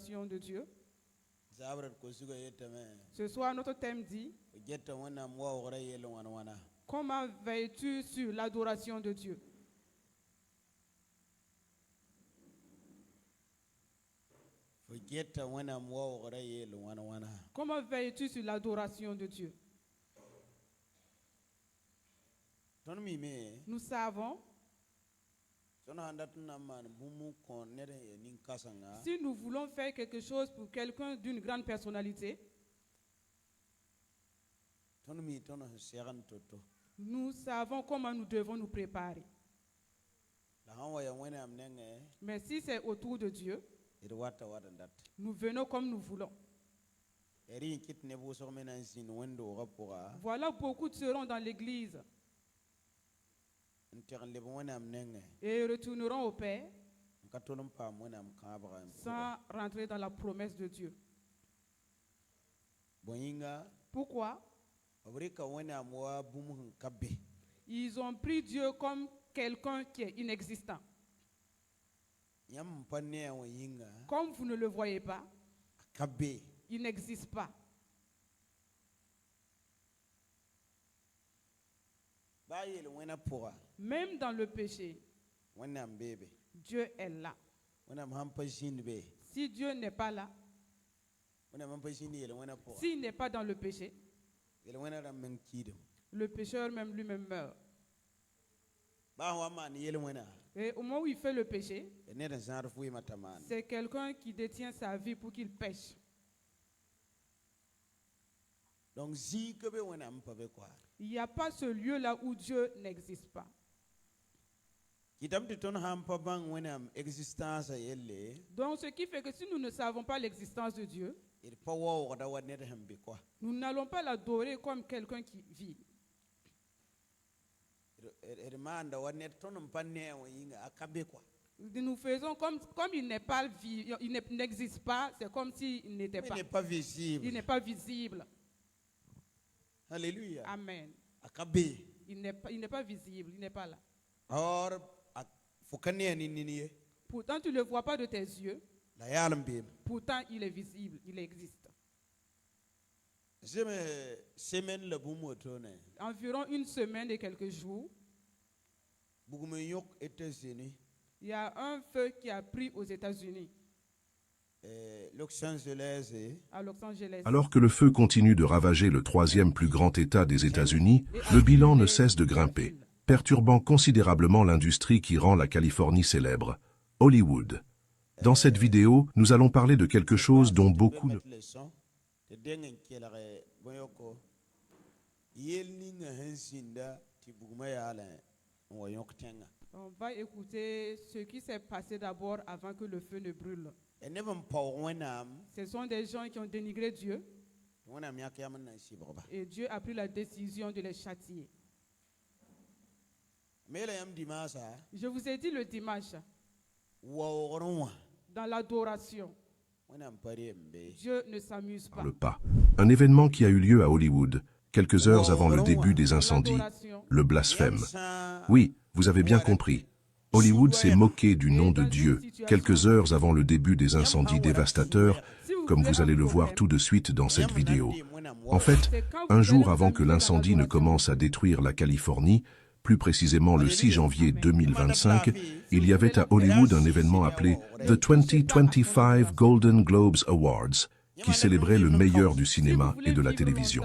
l'adoration de Dieu. Ce soir, notre thème dit comment veilles-tu sur l'adoration de Dieu? Comment veilles-tu sur l'adoration de Dieu? Nous savons, si nous voulons faire quelque chose pour quelqu'un d'une grande personnalité, nous savons comment nous devons nous préparer. Mais si c'est autour de Dieu, nous venons comme nous voulons. Voilà, beaucoup seront dans l'église et retourneront au Père sans rentrer dans la promesse de Dieu. Pourquoi? Ils ont pris Dieu comme quelqu'un qui est inexistant. Comme vous ne le voyez pas, il n'existe pas. Même dans le péché, Dieu est là. Si Dieu n'est pas là, s'il n'est pas dans le péché, le pécheur même lui-même meurt. Et au moment où il fait le péché, c'est quelqu'un qui détient sa vie pour qu'il pêche. Il n'y a pas ce lieu-là où Dieu n'existe pas. Donc ce qui fait que si nous ne savons pas l'existence de Dieu, nous n'allons pas l'adorer comme quelqu'un qui vit. Nous faisons comme il n'est pas il n'existe pas, c'est comme s'il n'était pas. Il n'est pas visible. Alléluia. Amen. Il n'est pas visible, il n'est pas là. Pourtant, tu ne le vois pas de tes yeux. Pourtant, il est visible, il existe. Environ une semaine et quelques jours, il y a un feu qui a pris aux États-Unis. À Los Angeles. Alors que le feu continue de ravager le troisième plus grand État des États-Unis, le bilan ne cesse de grimper, perturbant considérablement l'industrie qui rend la Californie célèbre, Hollywood. Dans cette vidéo, nous allons parler de quelque chose dont beaucoup ne... On va écouter ce qui s'est passé d'abord avant que le feu ne brûle. Ce sont des gens qui ont dénigré Dieu et Dieu a pris la décision de les châtier. Je vous ai dit le dimanche, dans l'adoration, Dieu ne s'amuse pas. Un événement qui a eu lieu à Hollywood, quelques heures avant le début des incendies, le blasphème. Oui, vous avez bien compris. Hollywood s'est moqué du nom de Dieu, quelques heures avant le début des incendies dévastateurs, comme vous allez le voir tout de suite dans cette vidéo. En fait, un jour avant que l'incendie ne commence à détruire la Californie, plus précisément le 6 janvier 2025, il y avait à Hollywood un événement appelé The 2025 Golden Globes Awards, qui célébrait le meilleur du cinéma et de la télévision.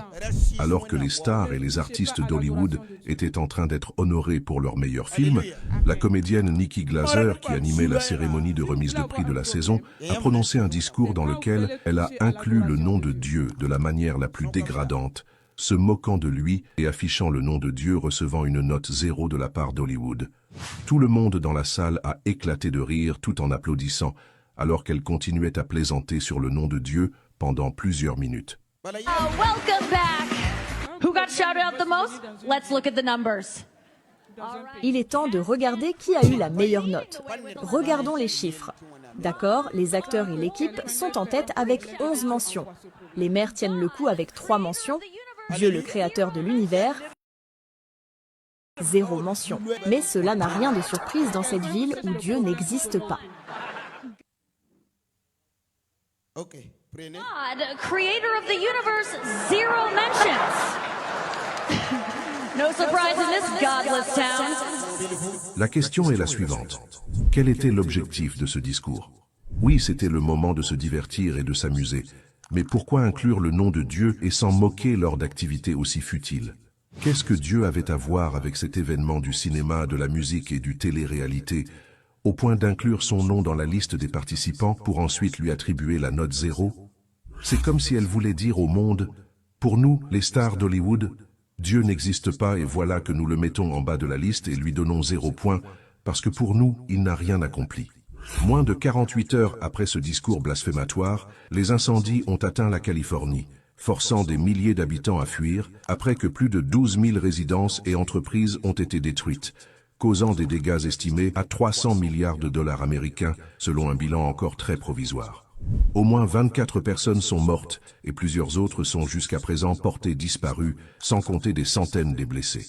Alors que les stars et les artistes d'Hollywood étaient en train d'être honorés pour leur meilleur film, la comédienne Nikki Glaser, qui animait la cérémonie de remise de prix de la saison, a prononcé un discours dans lequel elle a inclus le nom de Dieu de la manière la plus dégradante, se moquant de lui et affichant le nom de Dieu recevant une note 0 de la part d'Hollywood. Tout le monde dans la salle a éclaté de rire tout en applaudissant, alors qu'elle continuait à plaisanter sur le nom de Dieu pendant plusieurs minutes. Welcome back. Who got shouted out the most? Let's look at the numbers. Il est temps de regarder qui a eu la meilleure note. Regardons les chiffres. D'accord, les acteurs et l'équipe sont en tête avec 11 mentions. Les mères tiennent le coup avec 3 mentions. Dieu le créateur de l'univers, 0 mention. Mais cela n'a rien de surprise dans cette ville où Dieu n'existe pas. Okay, prenez. God, creator of the universe, 0 mentions. No surprise in this godless town. La question est la suivante. Quel était l'objectif de ce discours? Oui, c'était le moment de se divertir et de s'amuser. Mais pourquoi inclure le nom de Dieu et s'en moquer lors d'activités aussi futiles? Qu'est-ce que Dieu avait à voir avec cet événement du cinéma, de la musique et du télé-réalité, au point d'inclure son nom dans la liste des participants pour ensuite lui attribuer la note 0? C'est comme si elle voulait dire au monde, pour nous, les stars d'Hollywood, Dieu n'existe pas et voilà que nous le mettons en bas de la liste et lui donnons 0 point, parce que pour nous, il n'a rien accompli. Moins de 48 heures après ce discours blasphématoire, les incendies ont atteint la Californie, forçant des milliers d'habitants à fuir, après que plus de 12 000 résidences et entreprises ont été détruites, causant des dégâts estimés à 300 milliards de dollars américains, selon un bilan encore très provisoire. Au moins 24 personnes sont mortes et plusieurs autres sont jusqu'à présent portées disparues, sans compter des centaines des blessés.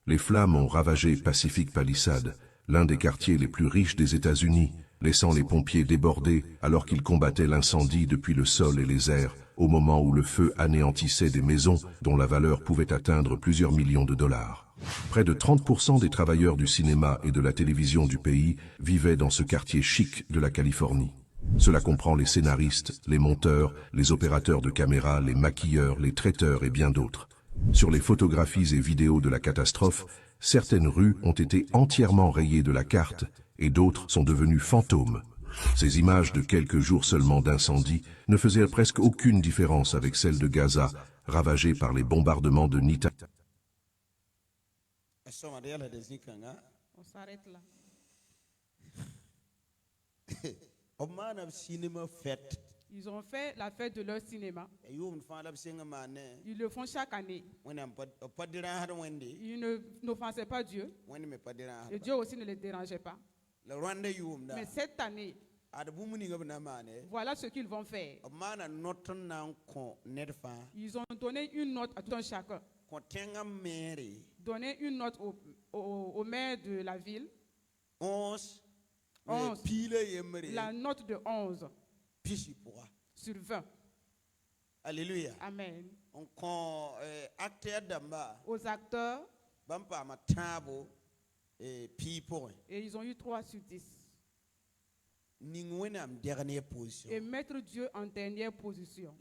Les flammes ont ravagé Pacific Palisades, l'un des quartiers les plus riches des États-Unis, laissant les pompiers débordés alors qu'ils combattaient l'incendie depuis le sol et les airs, au moment où le feu anéantissait des maisons dont la valeur pouvait atteindre plusieurs millions de dollars. Près de 30% des travailleurs du cinéma et de la télévision du pays vivaient dans ce quartier chic de la Californie. Cela comprend les scénaristes, les monteurs, les opérateurs de caméra, les maquilleurs, les traiteurs et bien d'autres. Sur les photographies et vidéos de la catastrophe, certaines rues ont été entièrement rayées de la carte et d'autres sont devenues fantômes. Ces images de quelques jours seulement d'incendie ne faisaient presque aucune différence avec celles de Gaza, ravagée par les bombardements de Netanyahu. On s'arrête là. Ils ont fait la fête de leur cinéma. Ils le font chaque année. Ils n'offensaient pas Dieu. Et Dieu aussi ne les dérangeait pas. Mais cette année, voilà ce qu'ils vont faire. Ils ont donné une note à tout un chacun. Donné une note au maire de la ville. 11. La note de 11 sur 20. Alléluia. Amen. Aux acteurs, et ils ont eu 3 sur 10. Et mettre Dieu en dernière position.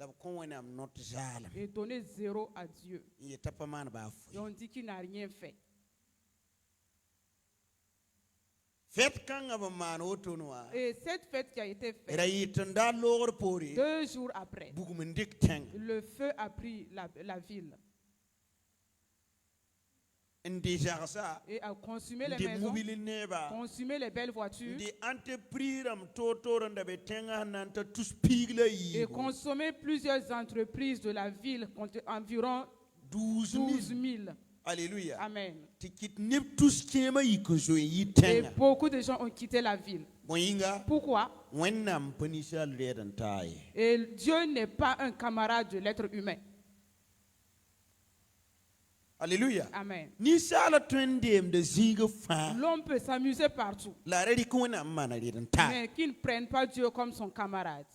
Et donner 0 à Dieu. Et on dit qu'il n'a rien fait. Et cette fête qui a été faite, 2 jours après, le feu a pris la ville. Et a consumé les maisons, consumé les belles voitures, et consommé plusieurs entreprises de la ville, environ 12 000. Alléluia. Amen. Et beaucoup de gens ont quitté la ville. Pourquoi? Et Dieu n'est pas un camarade de l'être humain. Alléluia. Amen. L'homme L'homme peut s'amuser partout, mais qu'il ne prenne pas Dieu comme son camarade.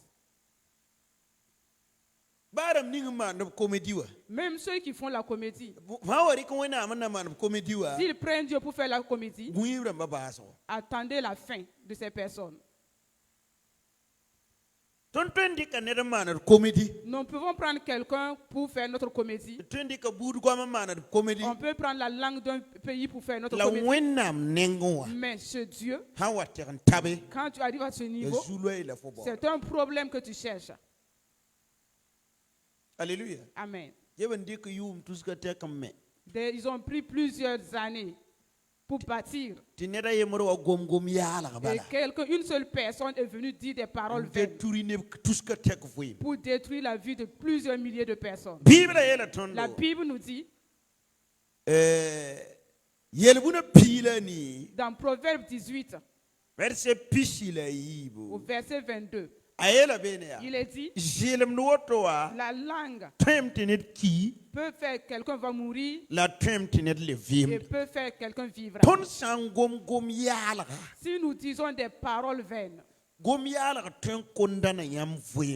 Même ceux qui font la comédie, s'ils prennent Dieu pour faire la comédie, attendez la fin de ces personnes. Nous pouvons prendre quelqu'un pour faire notre comédie. On peut prendre la langue d'un pays pour faire notre comédie. Mais ce Dieu, quand tu arrives à ce niveau, c'est un problème que tu cherches. Alléluia. Amen. Ils ont pris plusieurs années pour bâtir. Et une seule personne est venue dire des paroles vaines pour détruire la vie de plusieurs milliers de personnes. La Bible nous dit, dans Proverbe 18, au verset 22, il est dit, la langue peut faire quelqu'un va mourir et peut faire quelqu'un vivre. Si nous disons des paroles vaines,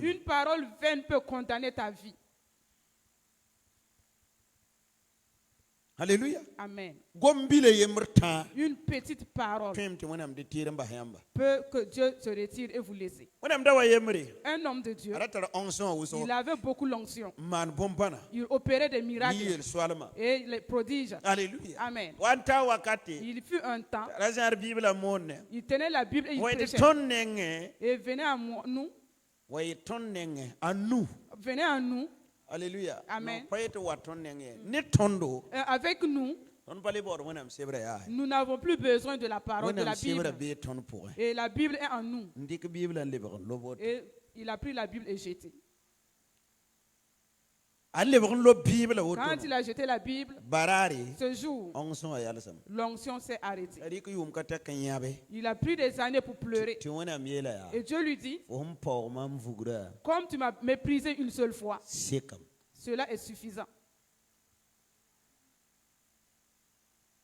Une parole vaine peut condamner ta vie. Alléluia. Amen. Gombile yemrta. Une petite parole Twem de tiren ba yamba. peut que Dieu se retire et vous laisse. Wonam da wa yemre. Un homme de Dieu, Aratara onction wuso. il avait beaucoup l'onction. Man bompana. Il opérait des miracles Yel swalama. et les prodiges. Alléluia. Amen. Wanta wakati. Il fut un temps, Razar Bible monne. il tenait la Bible et il Way prêchait. tonnenge. Et venait à nous, Way tonnenge anu. venez à nous, Alléluia. Amen. Payete wa tonnenge. Ne tondo. avec nous. On parle bord wonam sebre ya. Nous n'avons plus besoin de la parole de la Wonam sebre Bible. be ton pour. Et la Bible est en nous. Ndik Bible en lebron lobot. Et il a pris la Bible et jeté. An lebron lo Bible woto. Quand il a jeté la Bible, Barari. ce jour, Onction ayalasam. l'onction s'est arrêtée. Adik yum kata kanyabe. Il a pris des années pour pleurer. Tu wonam yela ya. Et Dieu lui dit, Om por mam vugra. comme tu m'as méprisé une seule fois, Sekam. cela est suffisant.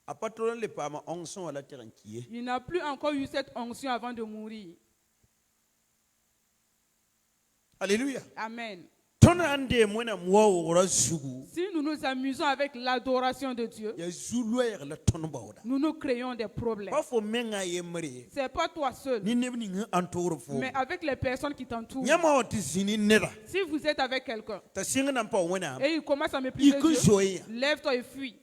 Apatron le pama onction ala terankiye. Il n'a plus encore eu cette onction avant de mourir. Alléluia. Amen. Ton ande mona mwa wora zugu. Si nous nous amusons avec l'adoration de Dieu, Ya zuluer la ton bawda. nous nous créons des problèmes. Pas fo menga yemre. Ce n'est pas toi seul, Ni nebni ngi antour fo. mais avec les personnes qui t'entourent. Nyama wati zini nera. Si vous êtes avec quelqu'un Ta singa nampa wona. et il commence à mépriser Iku Dieu, joya. lève-toi et fuis.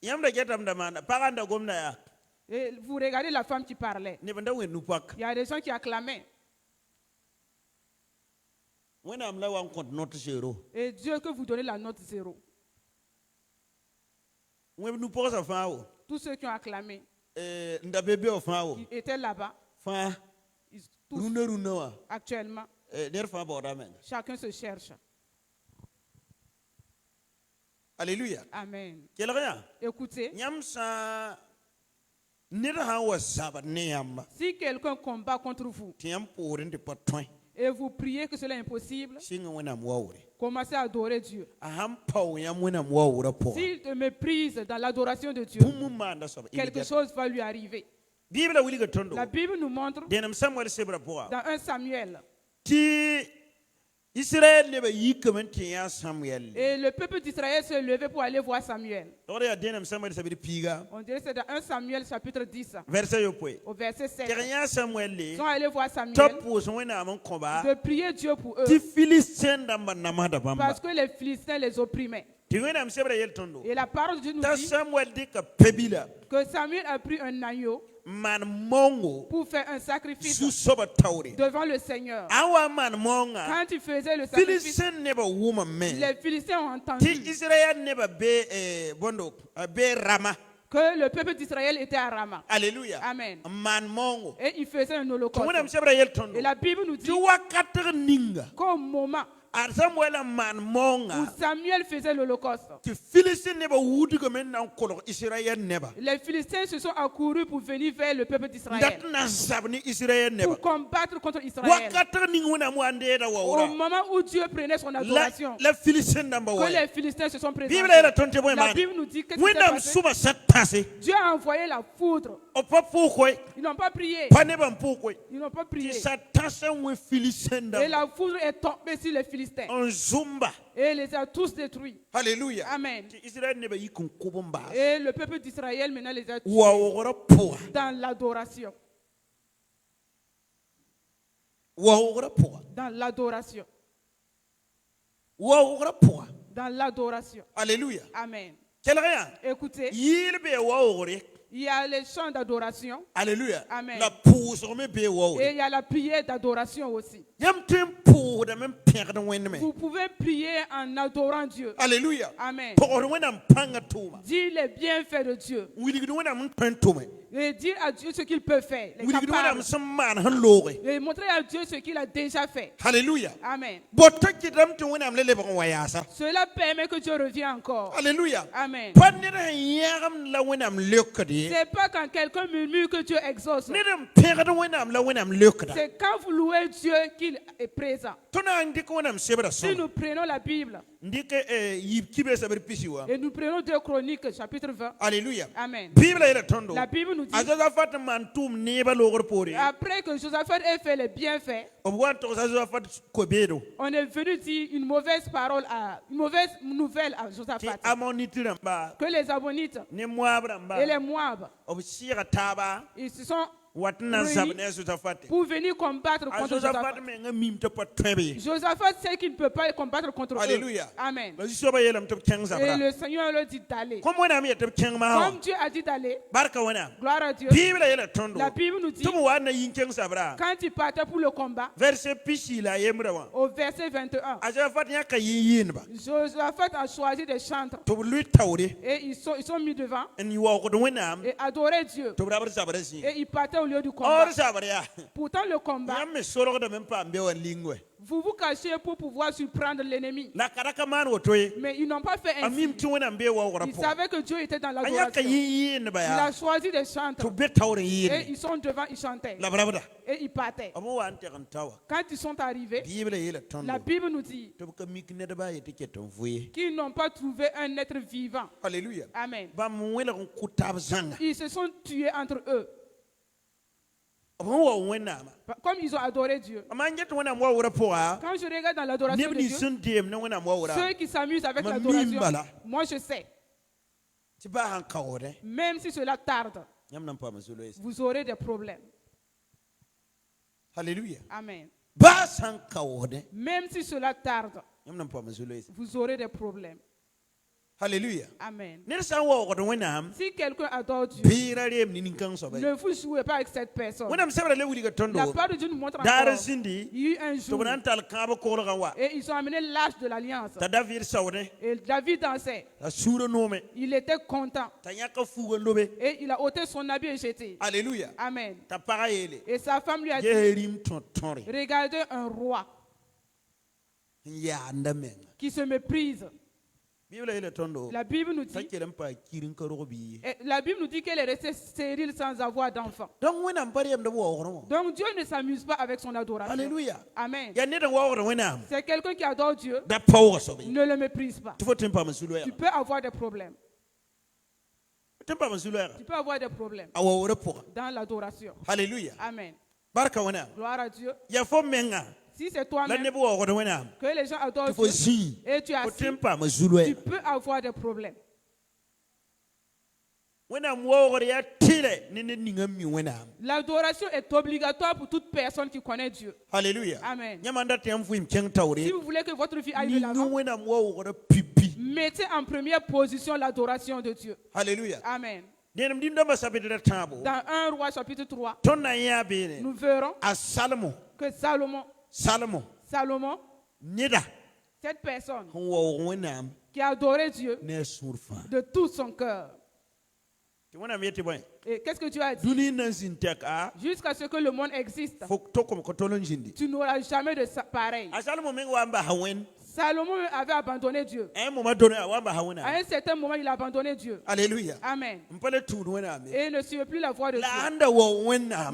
Yamda getam damana. Paranda gomna ya. Et vous regardez la femme qui parlait. Nebanda we nupak. Il y a des gens qui acclamaient. Wona amla wan compte notre zéro. Et Dieu que vous donnez la note 0. Web nous pose fa o. Tous ceux qui ont acclamé, Ndabebe o fa o. ils étaient là-bas. Fa. Tous, Runa wa. actuellement, Der fa boda men. chacun se cherche. Alléluia. Amen. Kelaya. Écoutez, Nyamsa nera ha wa sabat ne yamba. si quelqu'un combat contre vous Tiam pour de patouin. et vous priez que cela est impossible, Singa wona mwawre. commencez à adorer Dieu. Aham pau yam wona mwawra po. S'il te méprise dans l'adoration de Dieu, Pumu manda soba. quelque chose va lui arriver. Bible wuli ga tondo. La Bible nous montre Denam Samuel sebra po. dans 1 Samuel, Ti Israël ne ba yikamen tiya Samuel. et le peuple d'Israël s'est levé pour aller voir Samuel. Ore ya denam Samuel sabiri piga. On dirait que c'est dans 1 Samuel chapitre 10, Verset yo poe. au verset 7. Tiya Samuel Ils le. sont allés voir Samuel Top pour wona amon komba. de prier Dieu pour eux Ti Philistine damba namada bamba. parce que les Philistins les opprimaient. Ti wona sebra yel tondo. Et la parole de Dieu nous Ta dit Samuel de ka pebila. que Samuel a pris un agneau Man mongo. pour faire un sacrifice Su soba tawre. devant le Seigneur. Awa man monga. Quand il faisait le sacrifice, Philistine never woman man. les Philistins ont Ti entendu Israel never be bondo be Rama. que le peuple d'Israël était à Rama. Alléluia. Amen. Man mongo. Et il faisait un Wona holocauste. msebra yel tondo. Et la Bible nous dit Ti wakatar ninga. qu'au moment Ar Samuel man où monga. Samuel faisait l'holocauste, Ti Philistine never wudi ko men nan kolo Israel never. les Philistins se sont accourus pour venir vers le peuple d'Israël, Dat na sabni Israel never. pour combattre contre Israël. Wakatar ninga wona mo ande da Au wawra. moment où Dieu prenait son adoration, La Philistine namba que wa. les Philistins se sont Bible présentés. era tonte boy La man. Bible nous dit que ce qui s'est Wena passé, suba satase. Dieu a envoyé la foudre. O papu ko. Ils n'ont pas prié. Pa ne ban pu ko. Ils n'ont pas Ti prié. satase we Philistine Et da. la foudre est tombée sur les Philistins. On zumba. Et les a tous détruits. Alléluia. Amen. Ti Israel ne ba yikun kubumba. Et le peuple d'Israël maintenant les a tués Wa wora poa. dans l'adoration. Wa wora poa. Dans l'adoration. Wa wora poa. Dans l'adoration. Alléluia. Amen. Kelaya. Écoutez, Yil be wa wore. il y a les chants d'adoration Alléluia. Amen. La pousse me be wa et wore. il y a la prière d'adoration aussi. Yam tem pour da même perdre wenne Vous pouvez prier en adorant Dieu. Alléluia. Amen. Pour wena panga tuma. Dis les bienfaits de Dieu. Wili wena mun tuma. Et dire à Dieu ce qu'il peut faire. Les Wili wena capables. samman han lore. Et montrer à Dieu ce qu'il a déjà fait. Alléluia. Amen. Botta kidam to wena lele bon wayasa. Cela permet que Dieu revienne encore. Alléluia. Amen. Panera yagam la wena lekadi. C'est pas quand quelqu'un murmure que Dieu exauce. Nedam perdre wena la wena lekada. C'est quand vous louez Dieu qu'il est présent. Tona andi ko wena sebra Si so. nous prenons la Bible, Et nous prenons 2 Chroniques, chapitre 20. Alléluia. Amen. La Bible nous dit, après que Josaphat ait fait les bienfaits, on est venu dire une mauvaise nouvelle à Josaphat. Que les Ammonites et les Moab, ils se sont pour venir combattre contre Josaphat. Josaphat sait qu'il ne peut pas combattre contre Alléluia. eux. Amen. Et le Seigneur leur dit d'aller. Comme Dieu a dit d'aller, gloire à Dieu. La Bible nous dit, quand il partait pour le combat, au verset 21, Josaphat a choisi des chantres. Et ils sont mis devant et adoraient Dieu. Et ils partaient au lieu du combat. Pourtant, le combat, vous vous cachez pour pouvoir surprendre l'ennemi. Mais ils n'ont pas fait ainsi. Ils savaient que Dieu était dans l'adoration. Il a choisi des chantres. Et ils sont devant, ils chantaient. Et ils partaient. Quand ils sont arrivés, la Bible nous dit qu'ils n'ont pas trouvé un être vivant. Alléluia. Amen. Ils se sont tués entre eux. Comme ils ont adoré Dieu. Quand je regarde dans l'adoration de Dieu, ceux qui s'amusent avec l'adoration, moi je sais. Même si cela tarde, vous aurez des problèmes. Alléluia. Amen. Même si cela tarde, vous aurez des problèmes. Alléluia. Amen. Si quelqu'un adore Dieu, ne vous jouez pas avec cette personne. La part de Dieu nous montre encore. Il y a eu un jour et ils ont amené l'arche de l'alliance. Et David dansait. Il était content. Et il a ôté son habit et jeté. Alléluia. Amen. Et sa femme lui a dit, regardez un roi qui se méprise. La Bible nous dit qu'elle est restée stérile sans avoir d'enfant. Donc Dieu ne s'amuse pas avec son adoration. Alléluia. Amen. C'est quelqu'un qui adore Dieu. Ne le méprise pas. Tu peux avoir des problèmes. Tu peux avoir des problèmes dans l'adoration. Alléluia. Amen. Gloire à Dieu. Si c'est toi-même que les gens adorent Dieu et tu as tu peux avoir des problèmes. L'adoration est obligatoire pour toute personne qui connaît Dieu. Alléluia. Amen. Si vous voulez que votre vie aille de l'avant, mettez en première position l'adoration de Dieu. Alléluia. Amen. Dans 1 Roi chapitre 3, nous verrons que Salomon, cette personne qui a adoré Dieu de tout son cœur. Et qu'est-ce que Dieu a dit? Jusqu'à ce que le monde existe, tu n'auras jamais de pareil. Salomon avait abandonné Dieu. À un certain moment, il a abandonné Dieu. Alléluia. Amen. Et il ne suivait plus la voix de Dieu.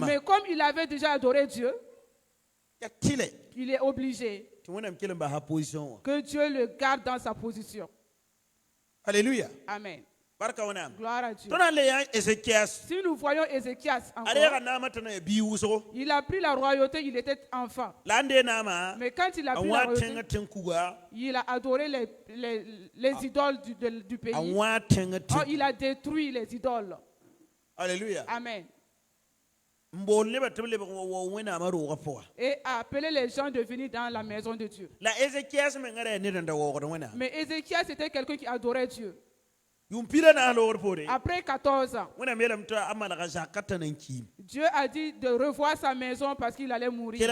Mais comme il avait déjà adoré Dieu, il est obligé que Dieu le garde dans sa position. Alléluia. Amen. Gloire à Dieu. Si nous voyons Ézéchias encore, il a pris la royauté, il était enfant. Mais quand il a pris la royauté, il a adoré les idoles du pays. Il a détruit les idoles. Alléluia. Amen. Et a appelé les gens de venir dans la maison de Dieu. Mais Ézéchias était quelqu'un qui adorait Dieu. Après 14 ans, Dieu a dit de revoir sa maison parce qu'il allait mourir.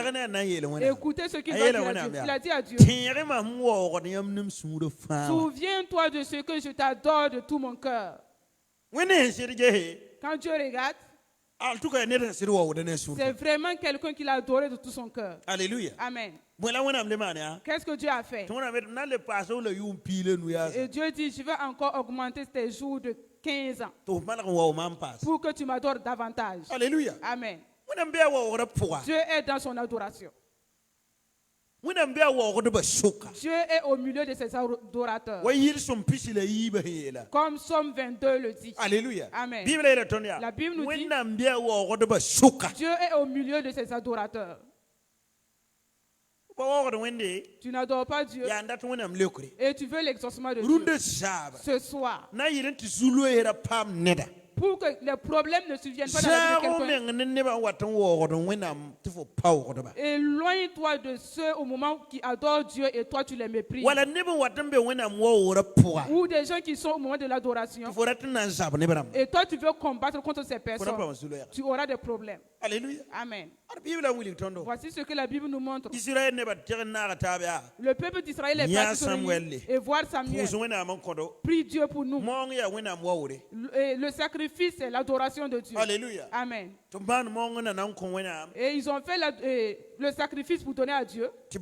Écoutez ce qu'il a dit. Il a dit à Dieu, souviens-toi de ce que je t'adore de tout mon cœur. Quand Dieu regarde, c'est vraiment quelqu'un qui l'a adoré de tout son cœur. Alléluia. Amen. Qu'est-ce que Dieu a fait? Et Dieu dit, je vais encore augmenter tes jours de 15 ans pour que tu m'adores davantage. Alléluia. Amen. Dieu est dans son adoration. Dieu est au milieu de ses adorateurs. Comme Somme 22 le dit. Alléluia. Amen. La La Bible nous dit Dieu est au milieu de ses adorateurs. Tu n'adores pas Dieu et tu veux l'exaucement de Dieu. Ce soir, pour que les problèmes ne surviennent pas dans la vie de quelqu'un. Éloigne-toi de ceux au moment qui adorent Dieu et toi tu les méprises. Ou des gens qui sont au moment de l'adoration. Et toi tu veux combattre contre ces personnes. Tu auras des problèmes. Alléluia. Amen. Voici ce que la Bible nous montre. Le peuple d'Israël est parti se réunir et voir Samuel. Prie Dieu pour nous. Et le sacrifice, c'est l'adoration de Dieu. Alléluia. Amen. Et ils ont fait le sacrifice pour donner à Dieu. Et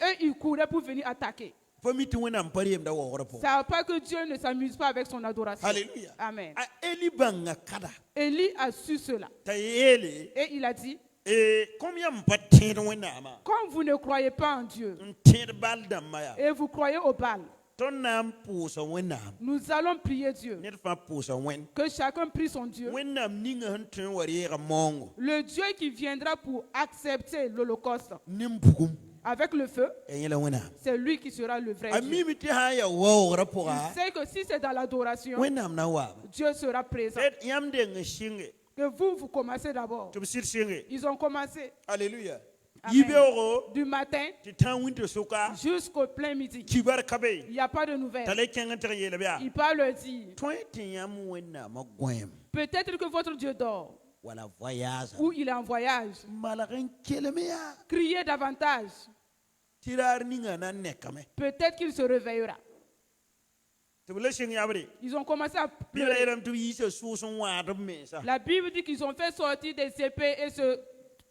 eux, ils couraient pour venir attaquer. Ça ne pas que Dieu ne s'amuse pas avec son adoration. Alléluia. Amen. Élie a su cela. Et il a dit, comme vous ne croyez pas en Dieu et vous croyez au Baal, nous allons prier Dieu. Que chacun prie son Dieu. Le Dieu qui viendra pour accepter l'Holocauste avec le feu, c'est lui qui sera le vrai Dieu. Il sait que si c'est dans l'adoration, Dieu sera présent. Que vous commencez d'abord. Ils ont commencé. Alléluia. Du matin jusqu'au plein midi. Il n'y a pas de nouvelles. Il parle dit. Peut-être que votre Dieu dort. Ou il est en voyage. Criez davantage. Peut-être qu'il se réveillera. Ils ont commencé à pleurer. La Bible dit qu'ils ont fait sortir des épées et se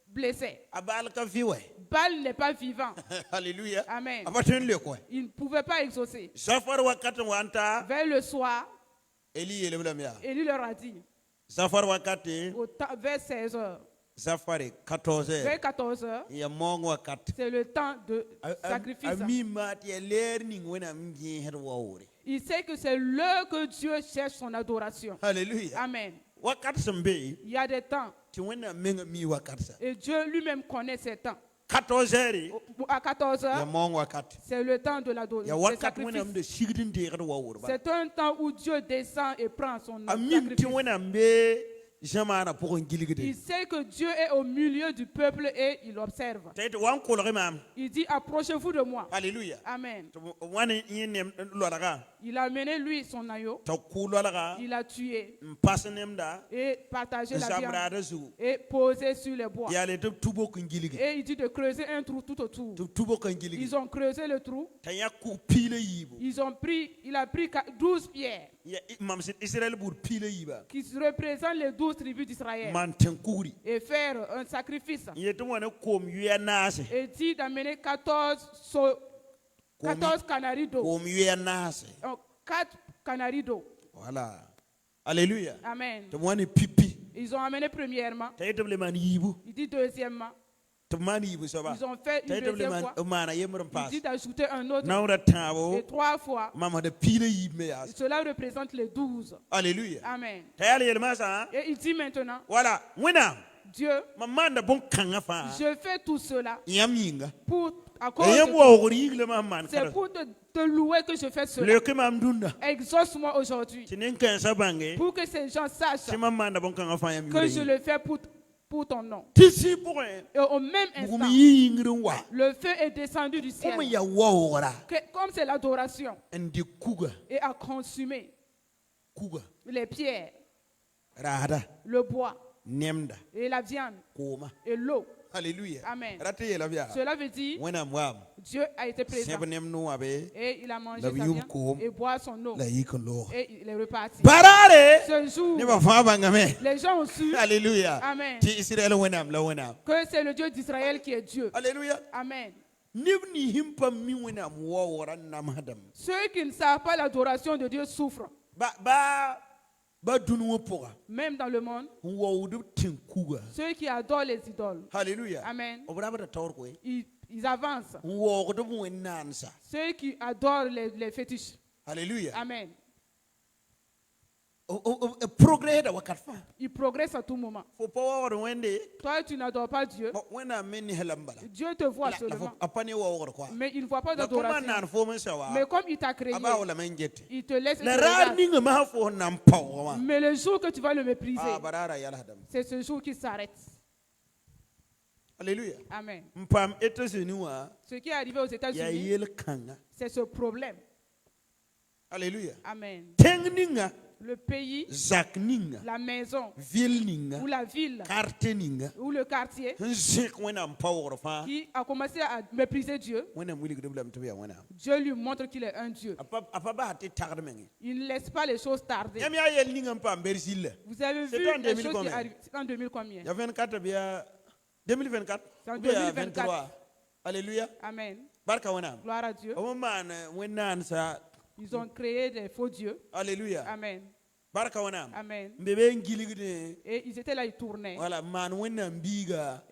blesser. Baal n'est pas vivant. Alléluia. Amen. Il ne pouvait pas exaucer. Vers le soir, Élie leur a dit, vers 16 heures, vers 14 heures, c'est le temps de sacrifice. Il sait que c'est l'heure que Dieu cherche son adoration. Alléluia. Amen. Il y a des temps. Et Dieu lui-même connaît ces temps. À 14 heures, c'est le temps de l'adoration. C'est un temps où Dieu descend et prend son sacrifice. Il sait que Dieu est au milieu du peuple et il observe. Il dit, approchez-vous de moi. Alléluia. Amen. Il a mené lui son agneau. Il a tué et partagé la viande et posé sur les bois. Et il dit de creuser un trou tout autour. Ils ont creusé le trou. Il a pris 12 pierres qui représentent les 12 tribus d'Israël et faire un sacrifice. Et dit d'amener 14 canaries d'eau. 4 canaries d'eau. Voilà. Alléluia. Amen. Ils ont amené premièrement. Il dit deuxièmement. Ils ont fait une deuxième fois. Il dit d'ajouter un autre. Et 3 fois. Cela représente les 12. Alléluia. Amen. Et il dit maintenant. Voilà. Dieu, je fais tout cela pour c'est pour te louer que je fais cela. Exauce-moi aujourd'hui pour que ces gens sachent que je le fais pour ton nom. Et au même instant, le feu est descendu du ciel. Comme c'est l'adoration. Et a consumé les pierres, le bois, et la viande, et l'eau. Alléluia. Amen. Cela veut dire Dieu a été présent et il a mangé sa viande et boit son eau et il est reparti. Ce jour, les gens ont su. Alléluia. Amen. Que c'est le Dieu d'Israël qui est Dieu. Alléluia. Amen. Ceux qui ne savent pas l'adoration de Dieu souffrent. Même dans le monde, ceux qui adorent les idoles. Hallelujah. Amen. Ils Ils avancent. Ceux qui adorent les fétiches. Hallelujah. Amen. Il progresse à tout moment. Toi, tu n'adores pas Dieu. Dieu te voit seulement. Mais il ne voit pas d'adoration. Mais comme il t'a créé, il te laisse te regarder. Mais le jour que tu vas le mépriser, c'est ce jour qui s'arrête. Alléluia. Amen. Ce Ce qui est arrivé aux États-Unis, c'est ce problème. Alléluia. Amen. Le pays, la maison, ou la ville, ou le quartier, qui a commencé à mépriser Dieu, Dieu lui montre qu'il est un Dieu. Il ne laisse pas les choses tarder. Vous avez vu les choses qui arrivent en 2000 combien? 2024. C'est en 2024. Alléluia. Amen. Gloire à Dieu. Ils ont créé des faux dieux. Alléluia. Amen. Amen. Et ils étaient là, ils tournaient.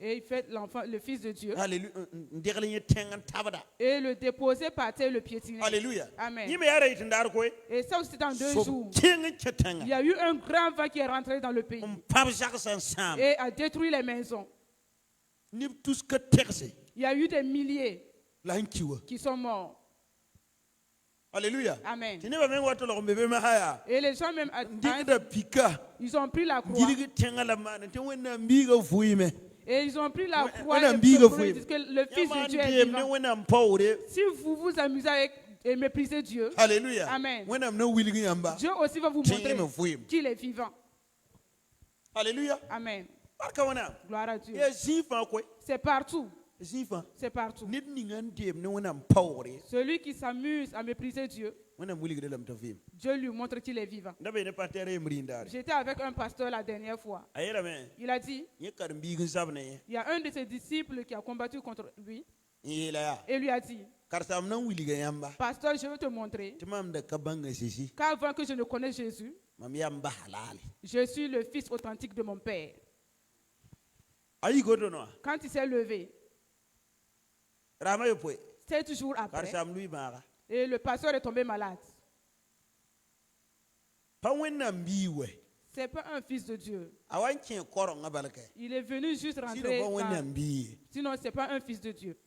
Et ils faisaient l'enfant, le fils de Dieu. Et le déposer partait le piétiner. Alléluia. Amen. Et ça aussi, dans 2 jours, il y a eu un grand vent qui est rentré dans le pays et a détruit les maisons. Il y a eu des milliers qui sont morts. Alléluia. Amen. Et les gens même, ils ont pris la croix. Et ils ont pris la croix et disent que le Fils de Dieu est vivant. Si vous vous amusez avec et méprisez Dieu, Alléluia. Amen. Dieu aussi va vous montrer qu'il est vivant. Alléluia. Amen. Gloire à Dieu. C'est partout. C'est partout. Celui qui s'amuse à mépriser Dieu, Dieu lui montre qu'il est vivant. J'étais avec un pasteur la dernière fois. Il a dit, il y a un de ses disciples qui a combattu contre lui et lui a dit, pasteur, je veux te montrer qu'avant que je ne connaisse Jésus, je suis le fils authentique de mon père. Quand il s'est levé, 7 jours après, et le pasteur est tombé malade. C'est pas un fils de Dieu. Il est venu juste rentrer. Sinon, c'est pas un fils de Dieu.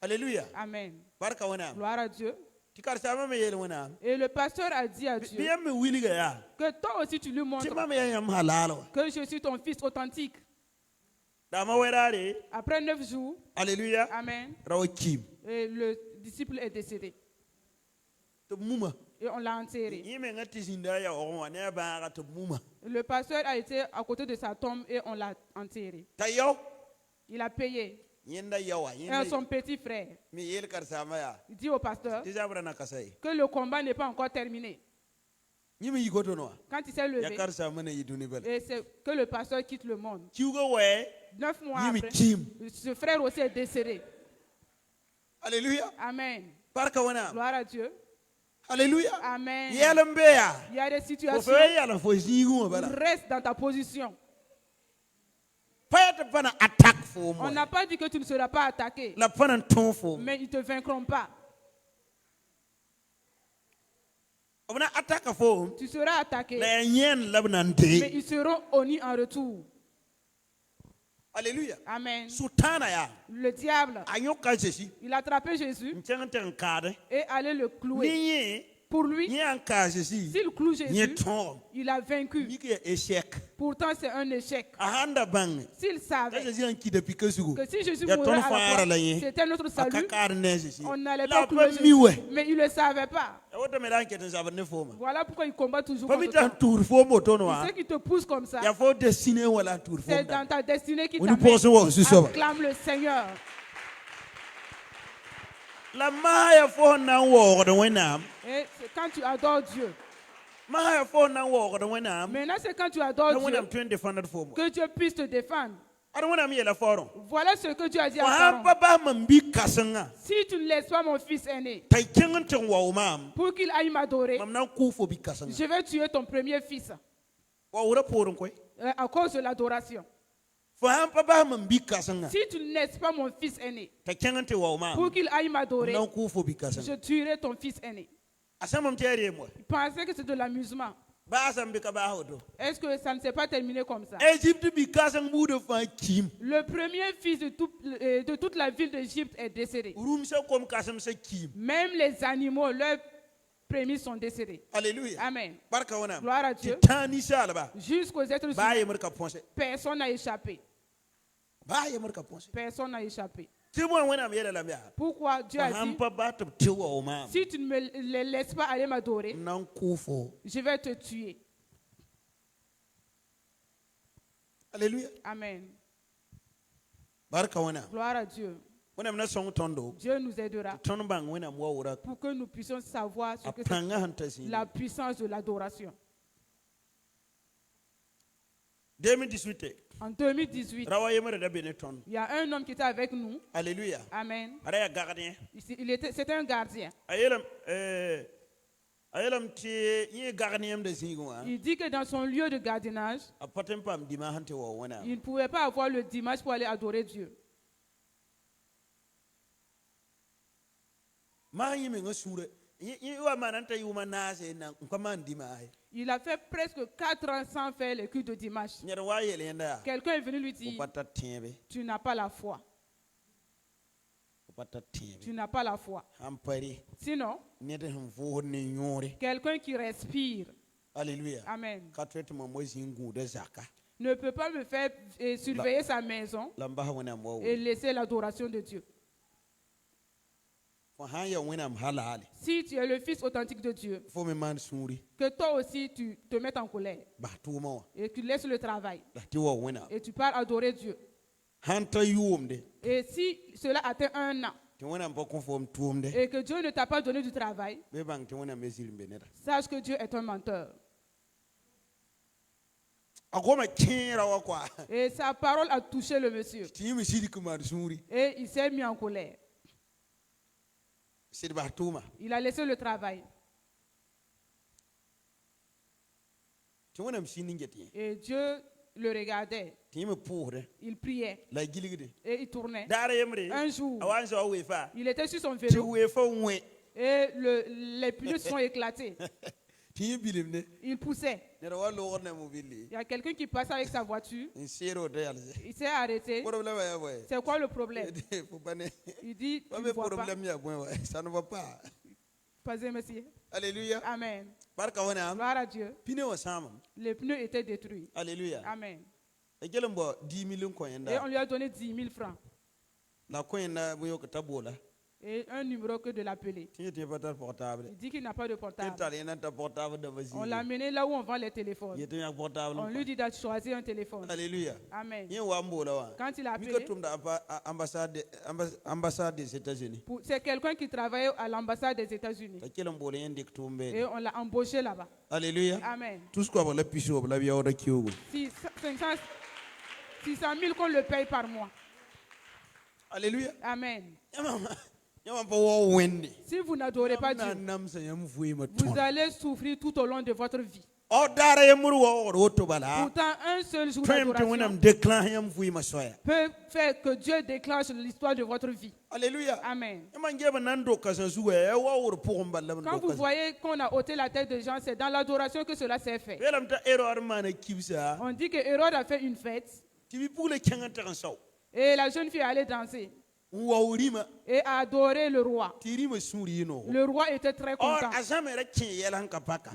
Alléluia. Amen. Gloire à Dieu. Et le pasteur a dit à Dieu que toi aussi tu lui montres que je suis ton fils authentique. Après 9 jours, Alléluia. Amen. Et le disciple est décédé. Et on l'a enterré. Le pasteur a été à côté de sa tombe et on l'a enterré. Il a payé. Et son petit frère, il dit au pasteur que le combat n'est pas encore terminé. Quand il s'est levé, et c'est que le pasteur quitte le monde. 9 mois après, ce frère aussi est décédé. Alléluia. Amen. Gloire à Dieu. Alléluia. Amen. Il y a des situations. Reste dans ta position. On n'a pas dit que tu ne seras pas attaqué. Mais ils ne te vaincront pas. Tu seras attaqué. Mais ils seront honnis en retour. Alléluia. Amen. Sultana, le diable, il a attrapé Jésus et allait le clouer. Pour lui, s'il cloue Jésus, il a vaincu. Pourtant, c'est un échec. S'il savait que si Jésus mourait à la croix, c'était notre salut, on n'allait pas clouer Jésus. Mais il ne le savait pas. Voilà pourquoi il combat toujours contre toi. Ce qui te pousse comme ça, c'est dans ta destinée qui t'amène. Acclame le Seigneur. Et c'est quand tu adores Dieu. Maintenant, c'est quand tu adores Dieu que Dieu puisse te défendre. Voilà ce que Dieu a dit à Pharaon. Si tu ne laisses pas mon fils aîné pour qu'il aille m'adorer, je vais tuer ton premier fils à cause de l'adoration. Si tu ne laisses pas mon fils aîné pour qu'il aille m'adorer, je tuerai ton fils aîné. Il pensait que c'est de l'amusement. Est-ce que ça ne s'est pas terminé comme ça? Le premier fils de toute la ville d'Égypte est décédé. Même les animaux, leurs prémices sont décédés. Alléluia. Amen. Gloire à Dieu. Jusqu'aux êtres humains, personne n'a échappé. Personne n'a échappé. Pourquoi Dieu a dit, si tu ne me laisses pas aller m'adorer, je vais te tuer. Alléluia. Amen. Gloire à Dieu. Dieu nous aidera pour que nous puissions savoir ce que c'est la puissance de l'adoration. 2018. En 2018, il y a un homme qui était avec nous. Alléluia. Amen. C'était un gardien. Il dit que dans son lieu de gardiennage, il ne pouvait pas avoir le dimanche pour aller adorer Dieu. Il a fait presque 4 ans sans faire le culte de dimanche. Quelqu'un est venu lui dire, tu n'as pas la foi. Tu n'as pas la foi. Sinon, quelqu'un qui respire, Alléluia. Amen, ne peut pas me faire surveiller sa maison et laisser l'adoration de Dieu. Si tu es le fils authentique de Dieu, que toi aussi tu te mettes en colère et tu laisses le travail et tu pars adorer Dieu. Et si cela atteint 1 an et que Dieu ne t'a pas donné du travail, sache que Dieu est un menteur. Et sa parole a touché le monsieur et il s'est mis en colère. Il a laissé le travail. Et Dieu le regardait. Il priait. Et il tournait. Un jour, il était sur son vélo. Et les pneus sont éclatés. Il poussait. Il y a quelqu'un qui passe avec sa voiture. Il s'est arrêté. C'est quoi le problème? Il dit, tu ne vois pas. Pas monsieur. Alléluia. Amen. Gloire à Dieu. Les pneus étaient détruits. Alléluia. Amen. Et on lui a donné 10 000 francs. Et un numéro que de l'appeler. Il dit qu'il n'a pas de portable. On l'a mené là où on vend les téléphones. On lui dit de choisir un téléphone. Alléluia. Amen. Quand il a appelé, des États-Unis. C'est quelqu'un qui travaille à l'ambassade des États-Unis. Et on l'a embauché là-bas. Alléluia. Amen. Tout ce qu'on va 600 000 qu'on le paye par mois. Alléluia. Amen. Si vous n'adorez pas Dieu, vous allez souffrir tout au long de votre vie. Pourtant, un seul jour d'adoration peut faire que Dieu déclenche l'histoire de votre vie. Alléluia. Amen. Quand vous voyez qu'on a ôté la tête des gens, c'est dans l'adoration que cela s'est fait. On dit que Hérode a fait une fête et la jeune fille est allée danser et a adoré le roi. Le roi était très content.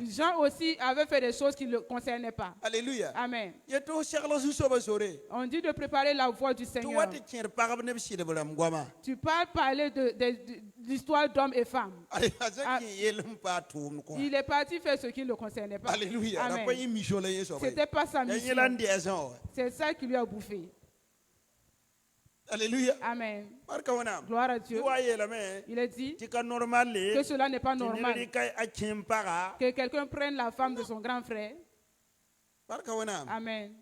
Jean aussi avait fait des choses qui ne le concernaient pas. Alléluia. Amen. On dit de préparer la voie du Seigneur. Tu parles parler de l'histoire d'hommes et femmes. Il est parti faire ce qui ne le concernait pas. Alléluia. C'était pas sa mission. C'est ça qui lui a bouffé. Alléluia. Amen. Gloire à Dieu. Il a dit que cela n'est pas normal. Que quelqu'un prenne la femme de son grand frère. Amen.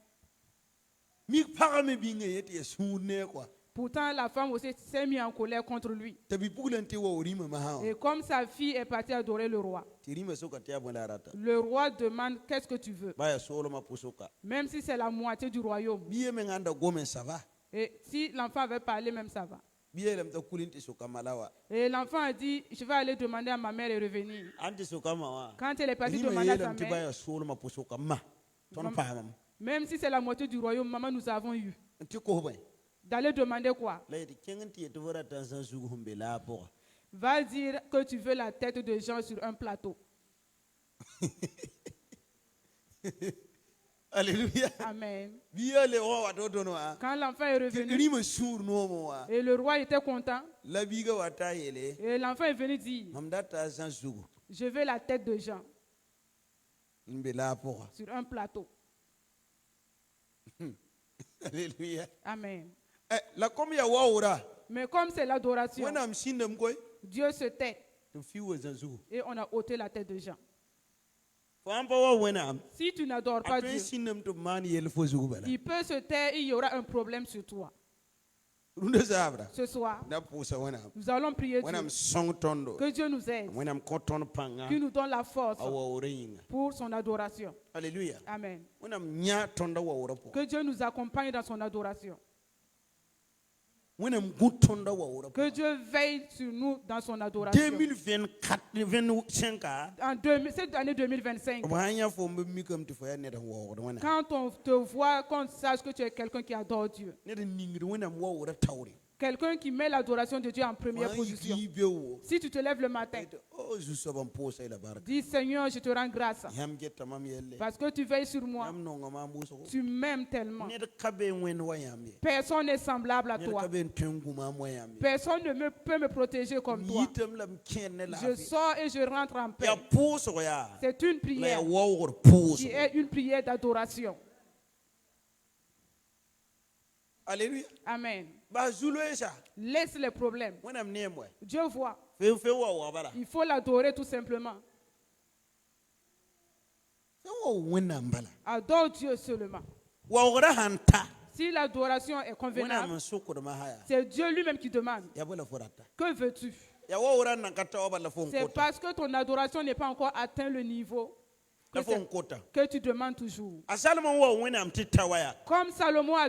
Pourtant, la femme aussi s'est mise en colère contre lui. Et comme sa fille est partie adorer le roi, le roi demande qu'est-ce que tu veux, même si c'est la moitié du royaume. Et si l'enfant avait parlé, même ça va. Et l'enfant a dit, je vais aller demander à ma mère de revenir. Quand elle est partie demander à sa mère, même si c'est la moitié du royaume, maman, nous avons eu. D'aller demander quoi? Va dire que tu veux la tête de Jean sur un plateau. Alléluia. Amen. Quand l'enfant est revenu, et le roi était content, et l'enfant est venu dire, je veux la tête de Jean sur un plateau. Alléluia. Amen. Mais comme c'est l'adoration, Dieu se tait et on a ôté la tête de Jean. Si tu n'adores pas Dieu, il peut se taire et il y aura un problème sur toi. Ce soir, nous allons prier Dieu, que Dieu nous aide, qu'il nous donne la force pour son adoration. Alléluia. Amen. Que Dieu nous accompagne dans son adoration. Que Dieu veille sur nous dans son adoration. 2025, cette année 2025, quand on te voit, qu'on sache que tu es quelqu'un qui adore Dieu, quelqu'un qui met l'adoration de Dieu en première position. Si tu te lèves le matin, dis Seigneur, je te rends grâce parce que tu veilles sur moi. Tu m'aimes tellement. Personne n'est semblable à toi. Personne ne peut me protéger comme toi. Je sors et je rentre en paix. C'est une prière qui est une prière d'adoration. Alléluia. Amen. Laisse les problèmes. Dieu voit. Il faut l'adorer tout simplement. Adore Dieu seulement. Si l'adoration est convenable, c'est Dieu lui-même qui demande. Que veux-tu? C'est parce que ton adoration n'est pas encore atteint le niveau que tu demandes toujours. Comme Salomon a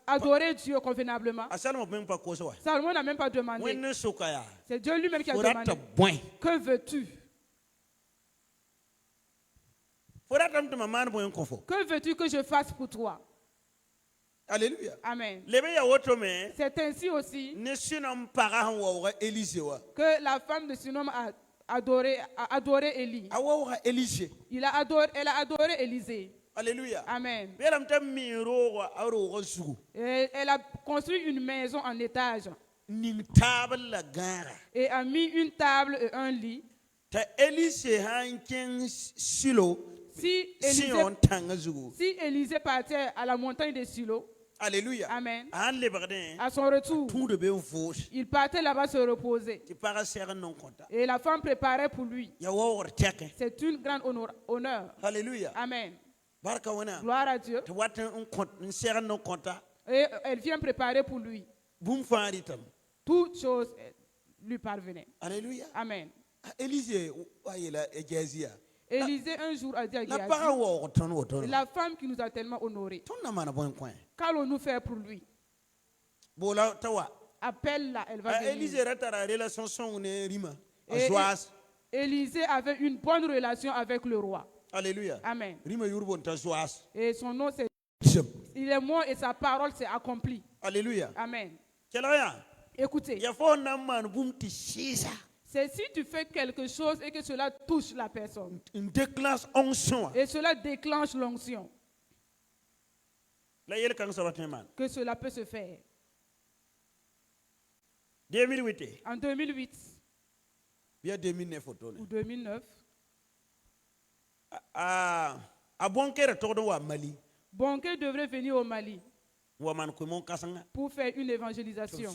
adoré Dieu convenablement, Salomon n'a même pas demandé. C'est Dieu lui-même qui a demandé. Que veux-tu? Que veux-tu que je fasse pour toi? Alléluia. Amen. C'est ainsi aussi que la femme de Sunom a adoré Élie. Elle a adoré Élisée. Alléluia. Amen. Et elle a construit une maison en étage et a mis une table et un lit. Si Élisée partait à la montagne de Silo, alléluia. Amen. À son retour, il partait là-bas se reposer. Et la femme préparait pour lui. C'est une grande honneur. Alléluia. Amen. Gloire à Dieu. Et elle vient préparer pour lui. Toutes choses lui parvenaient. Alléluia. Amen. Élisée un jour a dit à Géasi, la femme qui nous a tellement honorés, qu'allons-nous faire pour lui? Appelle-la, elle va venir. Élisée avait une bonne relation avec le roi. Alléluia. Amen. Et Et son nom c'est il est mort et sa parole s'est accomplie. Alléluia. Amen. Écoutez, c'est si tu fais quelque chose et que cela touche la personne. Et cela déclenche l'onction. Que cela peut se faire. 2008. En 2008 ou 2009, Bonke devrait venir au Mali pour faire une évangélisation.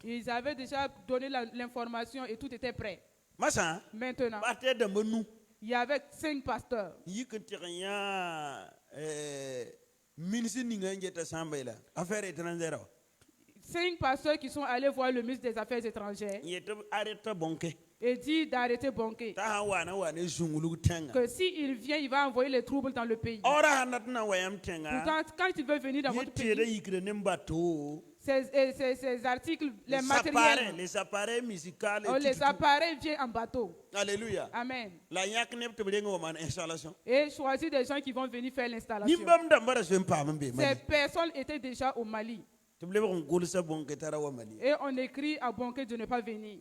Ils avaient déjà donné l'information et tout était prêt. Maintenant, il y avait 5 pasteurs. 5 pasteurs qui sont allés voir le ministre des Affaires étrangères et dit d'arrêter Bonke. Que s'il vient, il va envoyer les troubles dans le pays. Pourtant, quand il veut venir dans votre pays, ces articles, les matériels, les appareils musicaux, les appareils viennent en bateau. Alléluia. Amen. Et choisir des gens qui vont venir faire l'installation. Ces personnes étaient déjà au Mali. Et on écrit à Bonke de ne pas venir.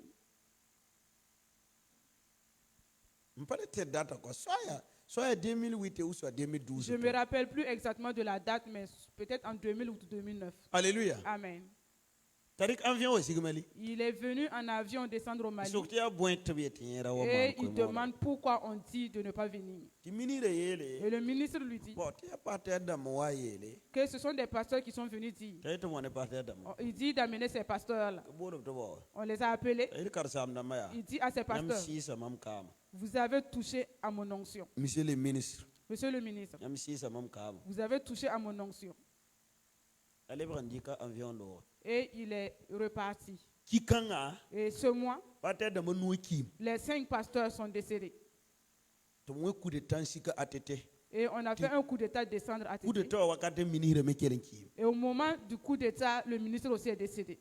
Soit 2008 ou soit 2012. Je ne me rappelle plus exactement de la date, mais peut-être en 2000 ou 2009. Alléluia. Amen. Il est venu en avion descendre au Mali. Et il demande pourquoi on dit de ne pas venir. Et le ministre lui dit que ce sont des pasteurs qui sont venus dire. Il dit d'amener ces pasteurs-là. On les a appelés. Il dit à ces pasteurs, vous avez touché à mon onction. Monsieur le ministre, vous avez touché à mon onction. Et il est reparti. Et ce mois, les 5 pasteurs sont décédés. Et on a fait un coup d'État descendre à Tété. Et au moment du coup d'État, le ministre aussi est décédé.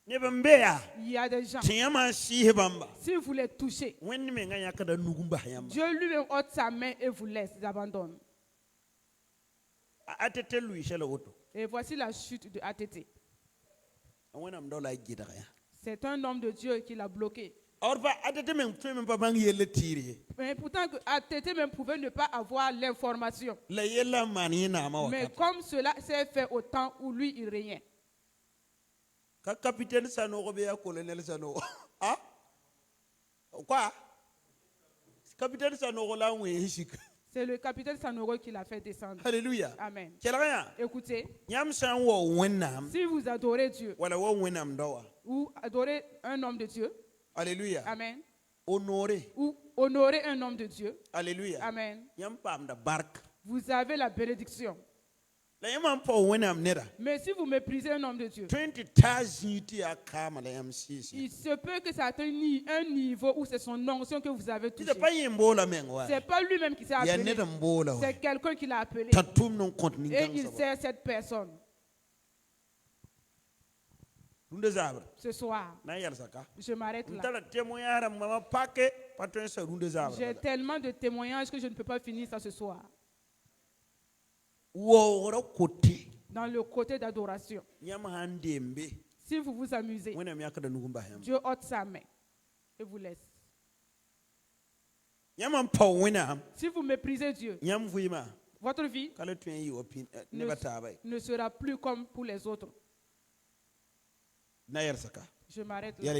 Il y a des gens, si vous les touchez, Dieu lui-même ôte sa main et vous laisse, il abandonne. Et voici la chute de ATT. C'est un homme de Dieu qui l'a bloqué. Mais pourtant, ATT même pouvait ne pas avoir l'information. Mais comme cela s'est fait au temps où lui, il régnait. Capitaine Sanogo be colonel Sanogo. Ah? Quoi? Capitaine Sanogo là où est. C'est le capitaine Sanogo qui l'a fait descendre. Alléluia. Amen. Écoutez. Si vous adorez Dieu ou adorez un homme de Dieu. Alléluia. Amen. Honorer. Ou honorer un homme de Dieu. Alléluia. Amen. Vous avez la bénédiction. Mais si vous méprisez un homme de Dieu, il se peut que ça atteigne un niveau où c'est son onction que vous avez touché. C'est pas lui-même qui s'est appelé. C'est quelqu'un qui l'a appelé. Et il sert cette personne. Ce soir, je m'arrête là. J'ai tellement de témoignages que je ne peux pas finir ça ce soir. Dans le côté d'adoration, si vous vous amusez, Dieu ôte sa main et vous laisse. Si vous méprisez Dieu, votre vie ne sera plus comme pour les autres. Je m'arrête là.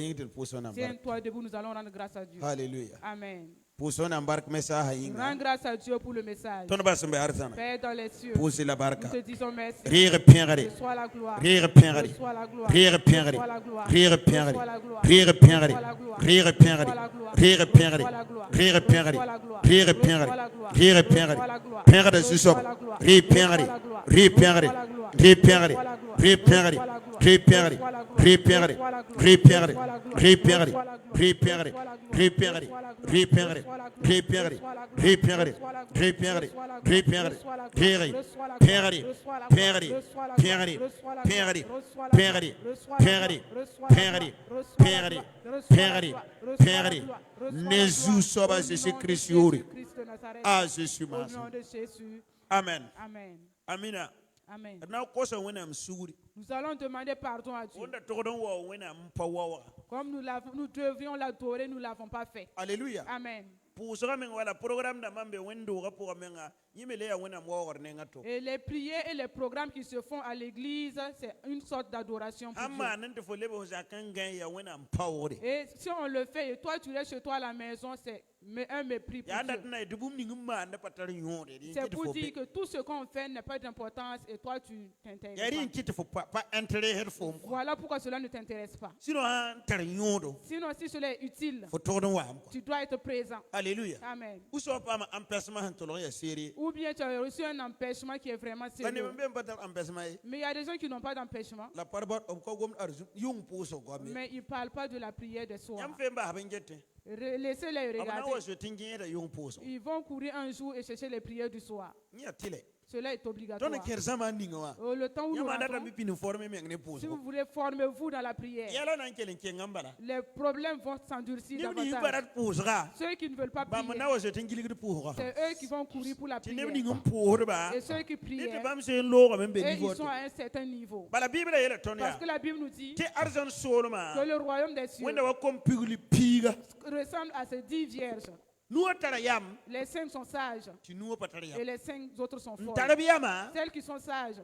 Tiens-toi debout, nous allons rendre grâce à Dieu. Alléluia. Amen. Rends grâce à Dieu pour le message. Père dans les cieux, nous te disons merci. Reçois la gloire. Reçois la gloire. Reçois la gloire. Reçois la gloire. Reçois la gloire. Reçois la gloire. Reçois la gloire. Reçois la gloire. Reçois la gloire. Reçois la gloire. Père de Susop. Amen. Amen. Amina. Amen. Nous allons demander pardon à Dieu. Comme nous devions l'adorer, nous ne l'avons pas fait. Alléluia. Amen. Et les prières et les programmes qui se font à l'église, c'est une sorte d'adoration pour Dieu. Et si on le fait et toi tu restes chez toi à la maison, c'est Mais un mépris pour Dieu. C'est pour dire que tout ce qu'on fait n'a pas d'importance et toi tu t'intéresses pas. Voilà pourquoi cela ne t'intéresse pas. Sinon, si cela est utile, tu dois être présent. Alléluia. Amen. Ou bien tu as reçu un empêchement qui est vraiment sérieux. Mais il y a des gens qui n'ont pas d'empêchement. Mais ils ne parlent pas de la prière de soir. Laissez-les regarder. Ils vont courir un jour et chercher les prières du soir. Cela est obligatoire. Le temps où nous rentrons, si vous voulez, formez-vous dans la prière. Les problèmes vont s'endurcir davantage. Ceux qui ne veulent pas prier, c'est eux qui vont courir pour la prière. Et ceux qui prient, ils sont à un certain niveau. Parce que la Bible nous dit que le royaume des cieux ressemble à ces 10 vierges. Les 5 sont sages et les 5 autres sont folles. Celles qui sont sages,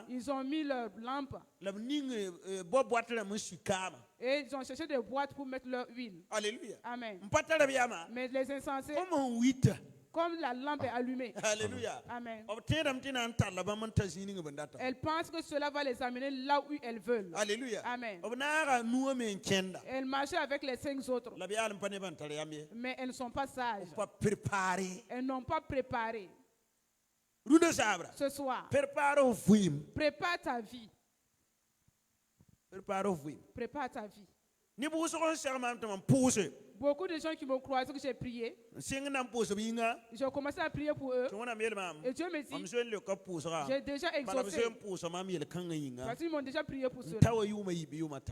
ils ont mis leur lampe et ils ont cherché des boîtes pour mettre leur huile. Alléluia. Amen. Mais les insensés, comme la lampe est allumée. Alléluia. Amen. Elles pensent que cela va les amener là où elles veulent. Alléluia. Amen. Elles marchaient avec les 5 autres. Mais elles ne sont pas sages. Elles n'ont pas préparé. Ce soir, prépare ta vie. Prépare ta vie. Beaucoup de gens qui m'ont croisé que j'ai prié, j'ai commencé à prier pour eux. Et Dieu me dit, j'ai déjà exaucé. Parce qu'ils m'ont déjà prié pour cela.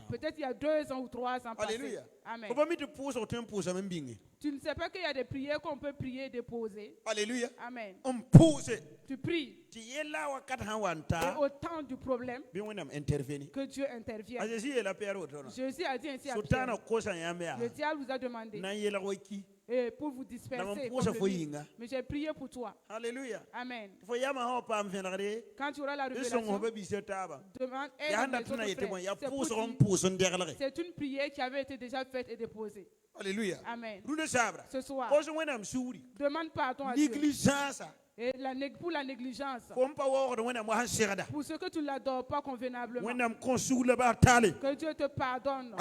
Peut-être il y a 2 ans ou 3 ans passés. Amen. Tu ne sais pas qu'il y a des prières qu'on peut prier et déposer. Alléluia. Amen. Tu pries. Et au temps du problème, que Dieu intervienne. Jésus a dit ainsi à Pierre. Le diable vous a demandé et pour vous disperser. Mais j'ai prié pour toi. Alléluia. Amen. Quand tu auras la révélation, demande aide. C'est une prière qui avait été déjà faite et déposée. Alléluia. Amen. Ce soir, demande pardon à Dieu. Et pour la négligence. Pour ce que tu ne l'adores pas convenablement. Que Dieu te pardonne. Au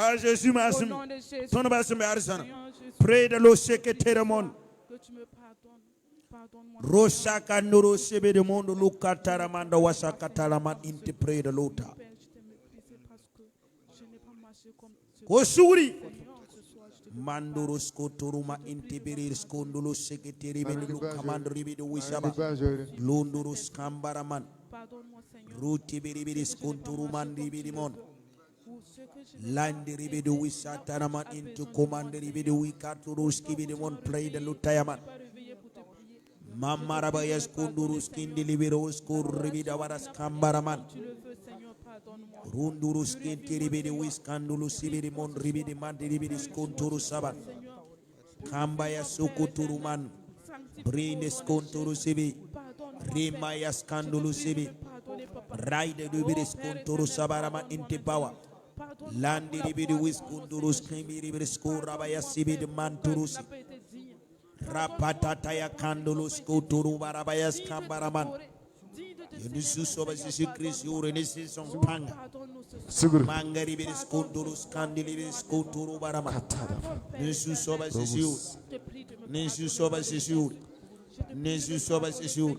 nom de Jésus. Pray the Lord secretary. Que tu me pardonnes. Pardonne-moi. Rosaka noro sebe de mondo lukataramanda wasakatalaman inti pray the Lord. Osuri. Mandurus koturuma intibiris kondulus sekretari benulu kamandri bidu wisaba lundurus kambaraman ruti biribiris konturuman ribidimon landi bidu wisataraman into komandri bidu wikaturus kibidimon play the lutayaman mamarabayas kondurus kindilibiros kurribida waras kambaraman Rundurus kentiri bidi wiskandulus sibiri mon ribidi mandiri bidi skonturus sabat kambaya sukuturuman brindes konturus sibi rimaya skandulus sibi raide dubiri skonturus sabarama intibawa landiri bidi wiskundurus kimbiri bidi skurabaya sibi manturus rapatataya kandulus kuturu barabaya skambaraman Yesus soba Yesus Kristus urenesi sompanga. Mangari beres kondurus kandili beres konturu barama. Yesus soba Yesus. Yesus soba Yesus. Yesus soba Yesus.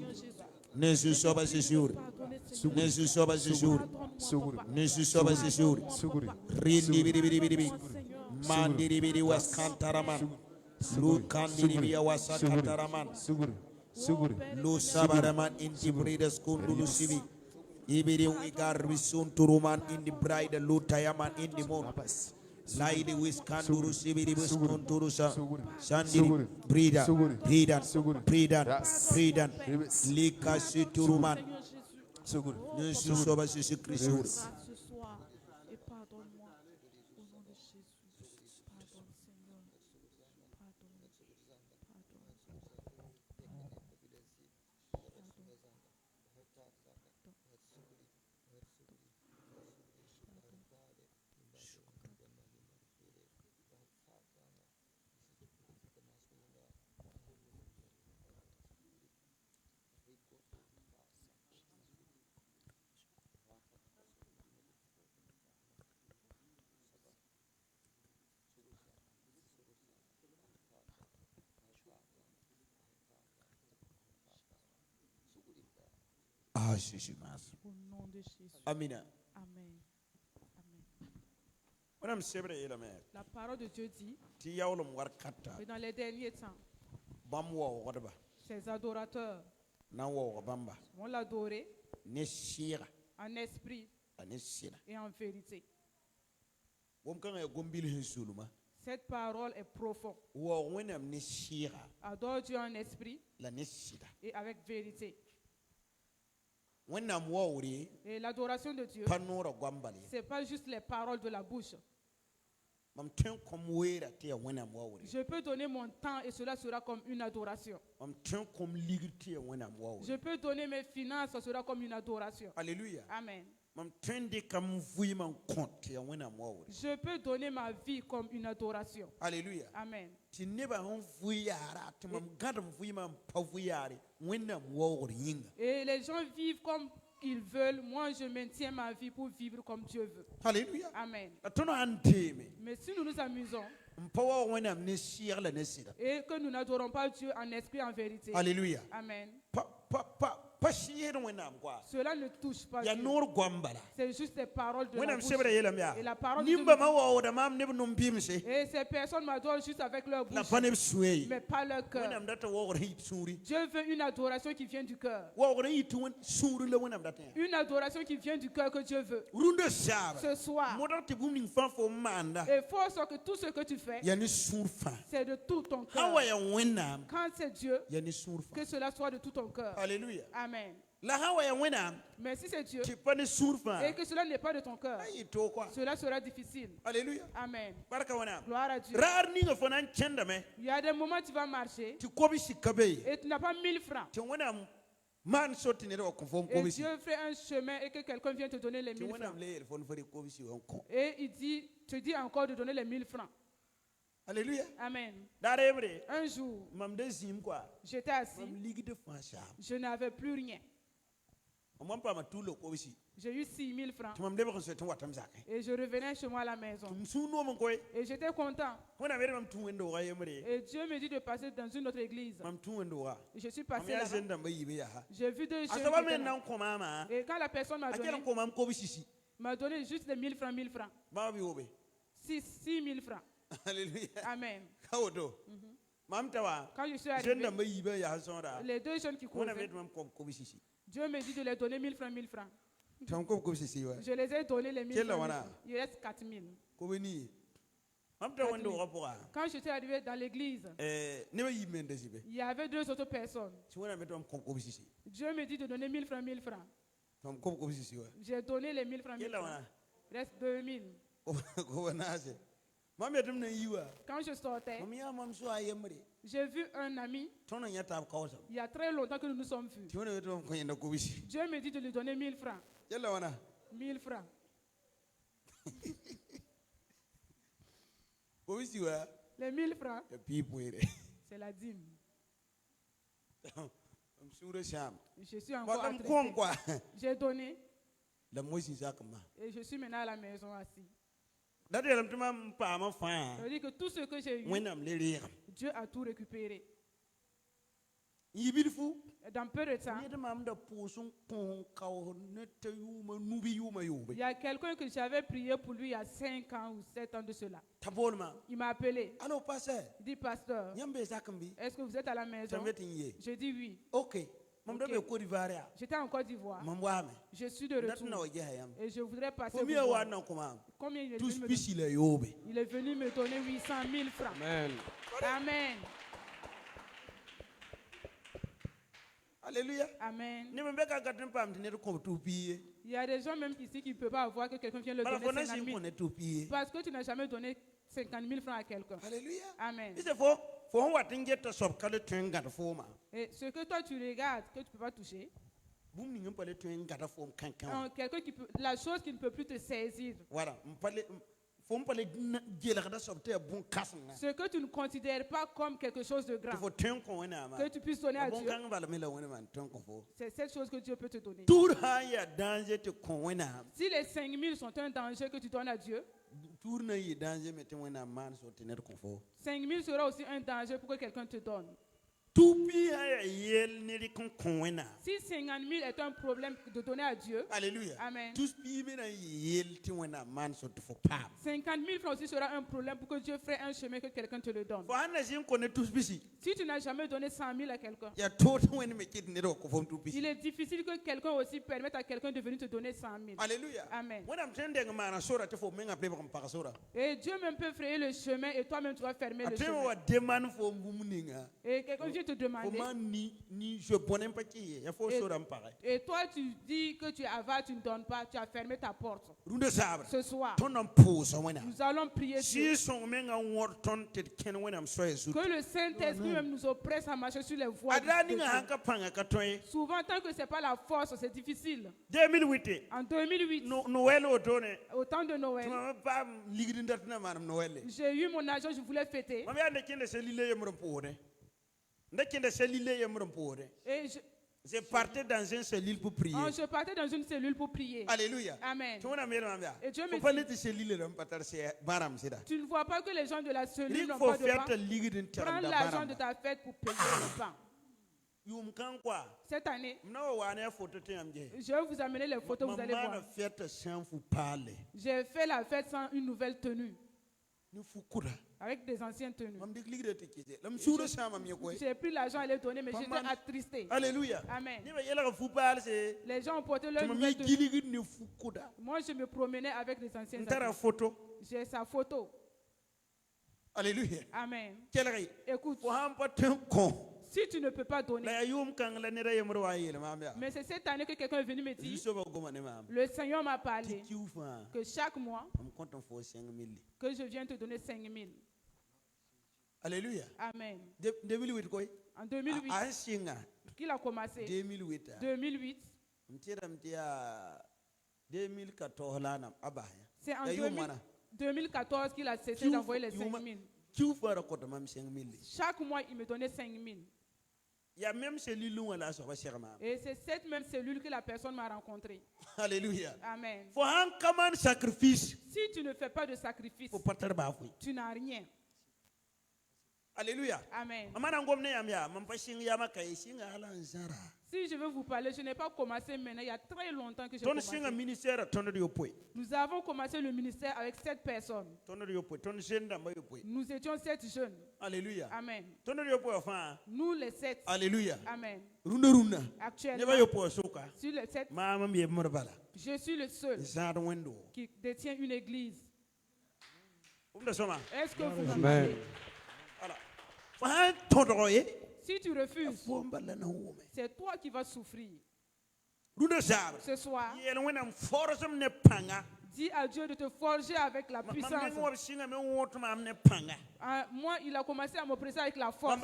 Yesus soba Yesus. Yesus soba Yesus. Yesus soba Yesus. Rindi biri biri biri biri. Mandiri biri was kantaraman. Lu kandiri biri was kantaraman. Lu sabaraman inti bridas kundulu sibi ibiri wigar wisun turuman indi bride lu tayaman indi mon laidi wis kanduru sibi wis kunturusa sandiri brida lika situruman Yesus soba Yesus Kristus. Ah, Jésus. Au nom de Jésus. Amina. Amen. La parole de Dieu dit que dans les derniers temps, ces adorateurs vont l'adorer en esprit et en vérité. Cette parole est profonde. Adore Dieu en esprit et avec vérité. Et l'adoration de Dieu, ce n'est pas juste les paroles de la bouche. Je peux donner mon temps et cela sera comme une adoration. Je peux donner mes finances, ce sera comme une adoration. Alléluia. Amen. Je peux donner ma vie comme une adoration. Alléluia. Amen. Et les gens vivent comme ils veulent. Moi, je maintiens ma vie pour vivre comme Dieu veut. Alléluia. Amen. Mais si nous nous amusons et que nous n'adorons pas Dieu en esprit et en vérité, Alléluia. Amen. Cela ne touche pas Dieu. C'est juste des paroles de la bouche. Et la parole de Dieu. Et ces personnes m'adorent juste avec leur bouche, mais pas leur cœur. Dieu veut une adoration qui vient du cœur. Une adoration qui vient du cœur que Dieu veut. Ce soir, il faut que tout ce que tu fais, c'est de tout ton cœur. Quand c'est Dieu, que cela soit de tout ton cœur. Alléluia. Amen. Mais si c'est Dieu et que cela n'est pas de ton cœur, cela sera difficile. Alléluia. Amen. Gloire à Dieu. Il y a des moments où tu vas marcher et tu n'as pas 1000 francs. Et Dieu fait un chemin et que quelqu'un vient te donner les 1000 francs. Et il dit, te dit encore de donner les 1000 francs. Alléluia. Amen. Un jour, j'étais assis. Je n'avais plus rien. J'ai eu 6000 francs. Et je revenais chez moi à la maison. Et j'étais content. Et Dieu me dit de passer dans une autre église. Et je suis passé là-bas. J'ai vu deux jeunes. Et quand la personne m'a donné juste les 1000 francs, 1000 francs. 6000 francs. Alléluia. Amen. Quand je suis arrivé, les deux jeunes qui couraient, Dieu me dit de les donner 1000 francs, 1000 francs. Je les ai donné les 1000 francs. Il reste 4000. Quand je suis arrivé dans l'église, il y avait deux autres personnes. Dieu me dit de donner 1000 francs, 1000 francs. J'ai donné les 1000 francs, 1000 francs. Il reste 2000. Quand je sortais, j'ai vu un ami. Il y a très longtemps que nous nous sommes vus. Dieu me dit de lui donner 1000 francs. 1000 francs. Les 1000 francs, c'est la dîme. Je suis encore attristé. J'ai donné. Et je suis maintenant à la maison assis. Ça veut dire que tout ce que j'ai eu, Dieu a tout récupéré. Dans peu de temps, il y a quelqu'un que j'avais prié pour lui il y a 5 ans ou 7 ans de cela. Il m'a appelé. Il dit, pasteur, est-ce que vous êtes à la maison? J'ai dit oui. Okay. J'étais en Côte d'Ivoire. Je suis de retour. Et je voudrais passer vous voir. Combien il est venu me donner? Il est venu me donner 800 000 francs. Amen. Amen. Alléluia. Amen. Il y a des gens même ici qui ne peuvent pas avoir que quelqu'un vienne le donner 50 000. Parce que tu n'as jamais donné 50 000 francs à quelqu'un. Alléluia. Amen. Et ce que toi tu regardes, que tu ne peux pas toucher, quelqu'un qui peut, la chose qui ne peut plus te saisir, ce que tu ne considères pas comme quelque chose de grand, que tu puisses donner à Dieu, c'est cette chose que Dieu peut te donner. Si les 5 000 sont un danger que tu donnes à Dieu, 5 000 sera aussi un danger pour que quelqu'un te donne. Si 50 000 est un problème de donner à Dieu, Alléluia. Amen. 50 000 francs aussi sera un problème pour que Dieu fasse un chemin que quelqu'un te le donne. Si tu n'as jamais donné 100 000 à quelqu'un, il est difficile que quelqu'un aussi permette à quelqu'un de venir te donner 100 000. Alléluia. Amen. Et Dieu même peut frayer le chemin et toi-même tu vas fermer le chemin. Et quelqu'un vient te demander. Et toi tu dis que tu es avare, tu ne donnes pas, tu as fermé ta porte. Ce soir, nous allons prier Dieu. Que le Saint-Esprit même nous oppresse à marcher sur les voies de Dieu. Souvent, tant que ce n'est pas la force, c'est difficile. En 2008, au temps de Noël, j'ai eu mon argent, je voulais fêter. Et je partais dans une cellule pour prier. Je partais dans une cellule pour prier. Alléluia. Amen. Et Dieu me dit, tu ne vois pas que les gens de la cellule n'ont pas de pain. Prends l'argent de ta fête pour payer le pain. Cette année, je vais vous amener les photos, vous allez voir. J'ai fait la fête sans une nouvelle tenue. Avec des anciennes tenues. J'ai pris l'argent et l'ai donné, mais j'étais attristé. Alléluia. Amen. Les gens ont porté leur nouvelle tenue. Moi, je me promenais avec les anciennes tenues. J'ai sa photo. Alléluia. Amen. Écoute. Si tu ne peux pas donner. Mais c'est cette année que quelqu'un est venu me dire, le Seigneur m'a parlé que chaque mois, que je viens te donner 5 000. Alléluia. Amen. En 2008, qu'il a commencé. 2008. C'est en 2014 qu'il a cessé d'envoyer les 5 000. Chaque mois, il me donnait 5 000. Et c'est cette même cellule que la personne m'a rencontrée. Alléluia. Amen. Sacrifice. Si tu ne fais pas de sacrifice, tu n'as rien. Alléluia. Amen. Si je veux vous parler, je n'ai pas commencé maintenant, il y a très longtemps que j'ai commencé. Nous avons commencé le ministère avec 7 personnes. Nous étions 7 jeunes. Alléluia. Amen. Nous les 7. Alléluia. Amen. Actuellement, sur les 7, je suis le seul qui détient une église. Est-ce que vous m'entendez? Si tu refuses, c'est toi qui vas souffrir. Ce soir, dis à Dieu de te forger avec la puissance. Moi, il a commencé à m'oppresser avec la force.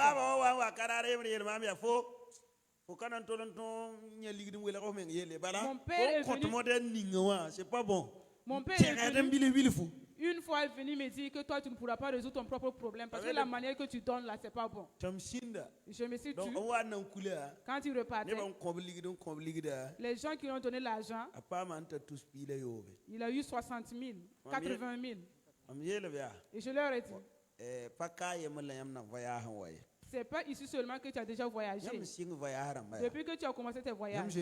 Mon père est venu. Une fois, il est venu me dire que toi, tu ne pourras pas résoudre ton propre problème parce que la manière que tu donnes là, c'est pas bon. Je me suis tué. Quand il repartait, les gens qui ont donné l'argent, il a eu 60 000, 80 000. Et je leur ai dit, c'est pas ici seulement que tu as déjà voyagé. Depuis que tu as commencé tes voyages,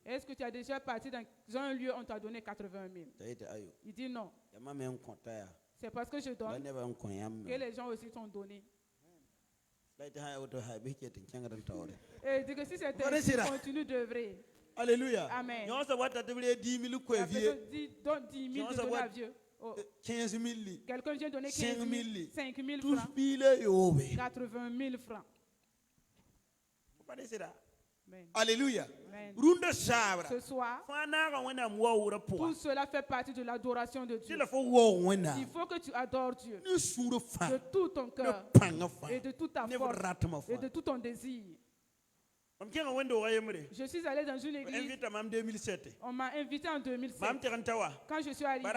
est-ce que tu as déjà parti dans un lieu où on t'a donné 80 000? Il dit non. C'est parce que je donne que les gens aussi t'ont donné. Et il dit que si c'est ainsi, continue d'œuvrer. Alléluia. Amen. Donne 10 000 de donner à Dieu. 15 000. Quelqu'un vient donner 15 000, 5 000 francs, 80 000 francs. Amen. Alléluia. Amen. Ce soir, tout cela fait partie de l'adoration de Dieu. Il faut que tu adores Dieu de tout ton cœur et de toute ta force et de tout ton désir. Je suis allé dans une église. On m'a invité en 2007. Quand je suis arrivé,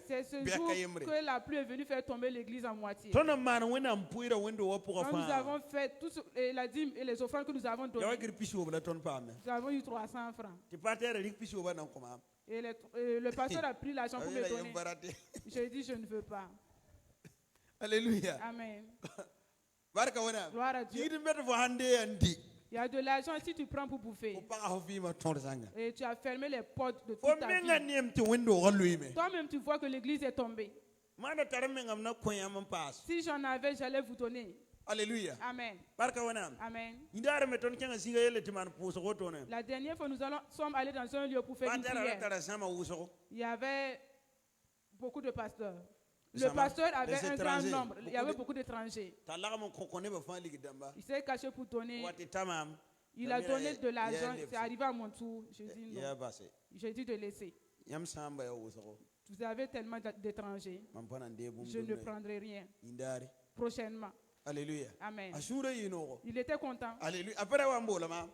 c'est ce jour que la pluie est venue faire tomber l'église en moitié. Quand nous avons fait tout la dîme et les offrandes que nous avons données, nous avons eu 300 francs. Et le pasteur a pris l'argent pour me donner. J'ai dit, je ne veux pas. Alléluia. Amen. Gloire à Dieu. Il y a de l'argent si tu prends pour bouffer. Et tu as fermé les portes de toute ta vie. Toi-même, tu vois que l'église est tombée. Si j'en avais, j'allais vous donner. Alléluia. Amen. Amen. La dernière fois, nous sommes allés dans un lieu pour faire une prière. Il y avait beaucoup de pasteurs. Le pasteur avait un grand nombre. Il y avait beaucoup d'étrangers. Il s'est caché pour donner. Il a donné de l'argent. C'est arrivé à mon tour. Je dis non. J'ai dit de laisser. Vous avez tellement d'étrangers. Je ne prendrai rien. Prochainement. Alléluia. Amen. Il était content. Alléluia.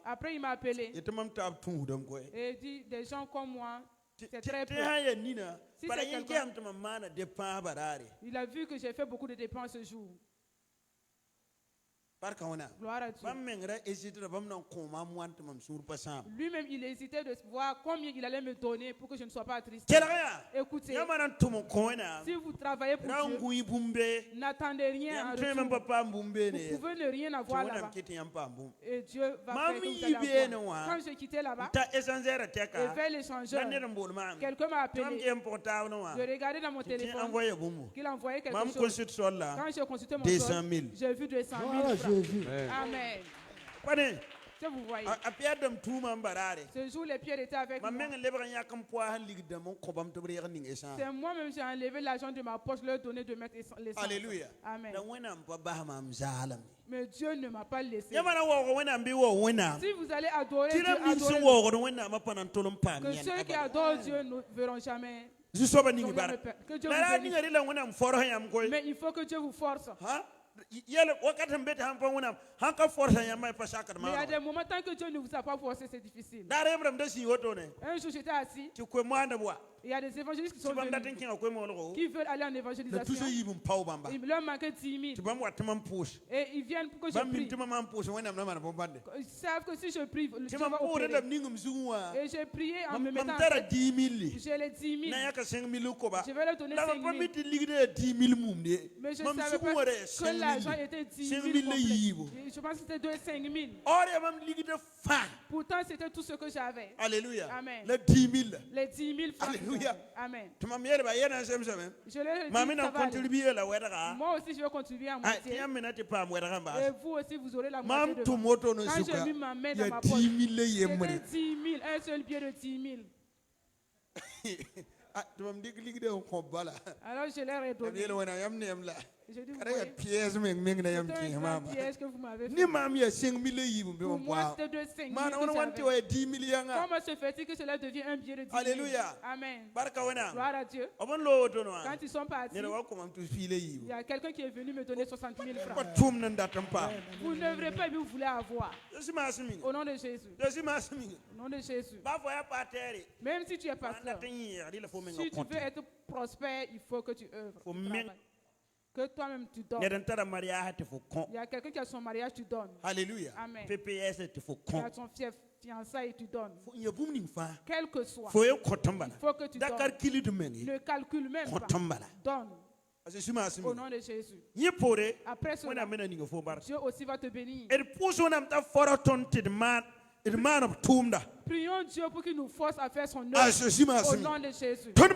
Après, il m'a appelé. Et il dit, des gens comme moi, c'est très peu. Si c'est quelqu'un, il a vu que j'ai fait beaucoup de dépenses ce jour. Gloire à Dieu. Lui-même, il hésitait de voir combien il allait me donner pour que je ne sois pas triste. Écoutez, si vous travaillez pour Dieu, n'attendez rien en retour. Vous pouvez ne rien avoir là-bas. Et Dieu va faire que vous allez avoir. Quand j'ai quitté là-bas, et vers l'échangeur, quelqu'un m'a appelé. Je regardais dans mon téléphone qu'il envoyait quelque chose. Quand j'ai consulté mon solde, j'ai vu 200 000 francs. Amen. Que vous voyez. Ce jour, les pierres étaient avec moi. C'est moi-même qui ai enlevé l'argent de ma poche, leur donner de mettre l'essence. Alléluia. Amen. Mais Dieu ne m'a pas laissé. Si vous allez adorer Dieu, que ceux qui adorent Dieu ne verront jamais. Que Dieu vous bénisse. Mais il faut que Dieu vous force. Mais il y a des moments tant que Dieu ne vous a pas forcé, c'est difficile. Un jour j'étais assis. Il y a des évangélistes qui sont venus, qui veulent aller en évangélisation. Il leur manquait 10 000. Et ils viennent pour que je prie. Ils savent que si je prie, Dieu va opérer. Et j'ai prié en me mettant en tête. J'ai les 10 000. Je vais leur donner 5 000. Mais je ne savais pas que l'argent était 10 000. Je pense que c'était 5 000. Pourtant, c'était tout ce que j'avais. Alléluia. Amen. Les 10 000. Les 10 000 francs. Alléluia. Amen. Je Moi aussi, je vais contribuer à moitié. Et vous aussi, vous aurez la moitié de moi. Quand j'ai mis ma main dans ma poche, c'était 10 000. Un seul billet de 10 000. Alors je leur ai donné. J'ai dit, c'est un piège que vous m'avez fait. Pour moi, c'était de 5 000 Comment se fait-il que cela devient un billet de 10 000? Alléluia. Amen. Gloire à Dieu. Quand ils sont partis, il y a quelqu'un qui est venu me donner 60 000 francs. Vous n'œuvrez pas et vous voulez avoir. Au nom de Jésus. Au nom de Jésus. Même si tu es pasteur, si tu veux être prospère, il faut que tu œuvres. Que toi-même tu donnes. Il y a quelqu'un qui a son mariage, tu donnes. Alléluia. Amen. Il y a son fiançailles, tu donnes. Quel que soit. Il faut que tu donnes. Ne calcule même pas. Donne. Au nom de Jésus. Après cela, Dieu aussi va te bénir. Prions Dieu pour qu'il nous force à faire son œuvre. Au nom de Jésus. Petty,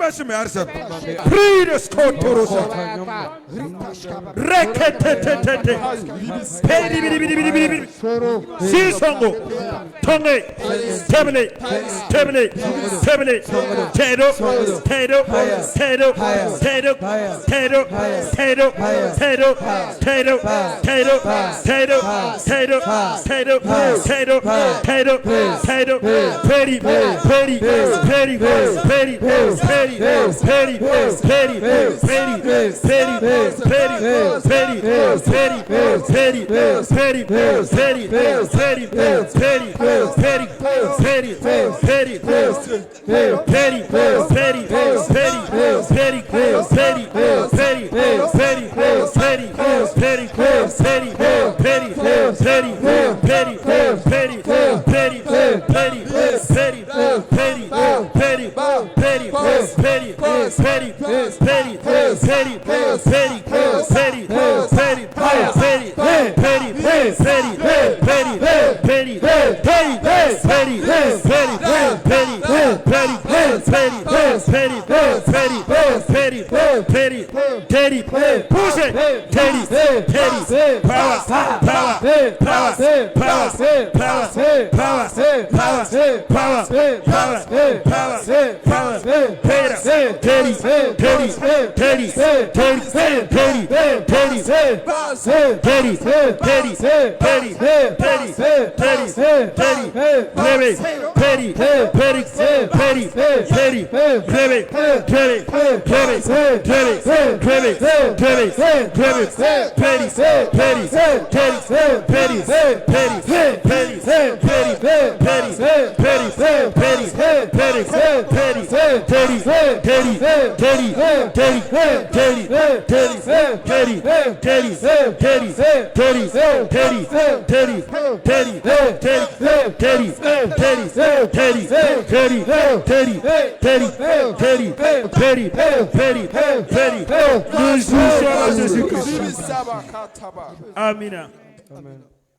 Amina.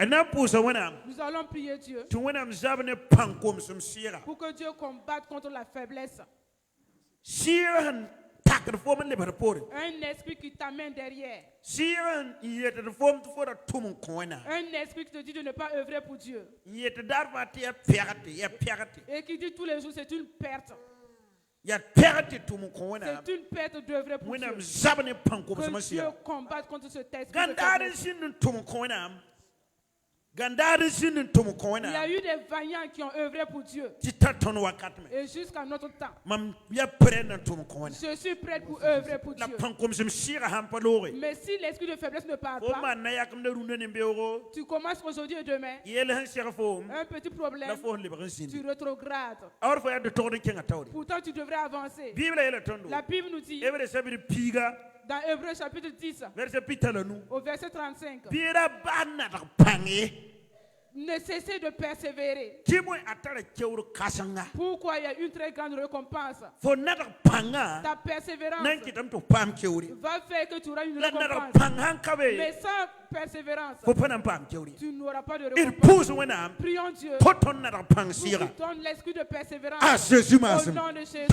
Nous allons prier Dieu pour que Dieu combatte contre la faiblesse. Un esprit qui t'amène derrière. Un esprit qui te dit de ne pas œuvrer pour Dieu. Et qui dit tous les jours c'est une perte. C'est une perte d'œuvrer pour Dieu. Que Dieu combatte contre ce texte. Il y a eu des vaillants qui ont œuvré pour Dieu. Et jusqu'à notre temps, je suis prêt pour œuvrer pour Dieu. Mais si l'esprit de faiblesse ne part pas, tu commences aujourd'hui et demain, un petit problème, tu rétrogrades. Pourtant, tu devrais avancer. La Bible nous dit, dans Hébreux chapitre 10, au verset 35, ne cessez de persévérer. Pourquoi il y a une très grande récompense? Ta persévérance va faire que tu auras une récompense. Mais sans persévérance, tu n'auras pas de récompense. Prions Dieu pour qu'il donne l'esprit de persévérance. Au nom de Jésus.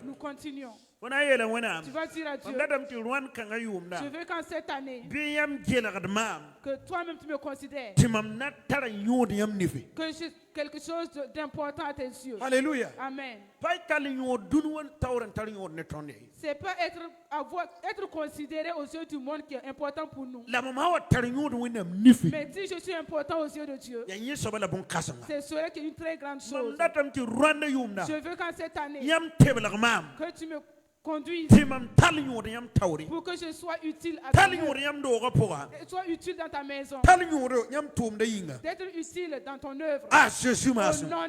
Nous continuons. Tu vas dire à Dieu, je veux qu'en cette année, que toi-même tu me considères, que j'ai quelque chose d'important à tes yeux. Alléluia. Amen. C'est pas être considéré aux yeux du monde qui est important pour nous. Mais si je suis important aux yeux de Dieu, c'est cela qui est une très grande chose. Je veux qu'en cette année, que tu me conduise pour que je sois utile à ta œuvre. Et sois utile dans ta maison. D'être utile dans ton œuvre. Ah, Jésus, Au nom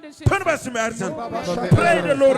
de Jésus. Pray the Lord.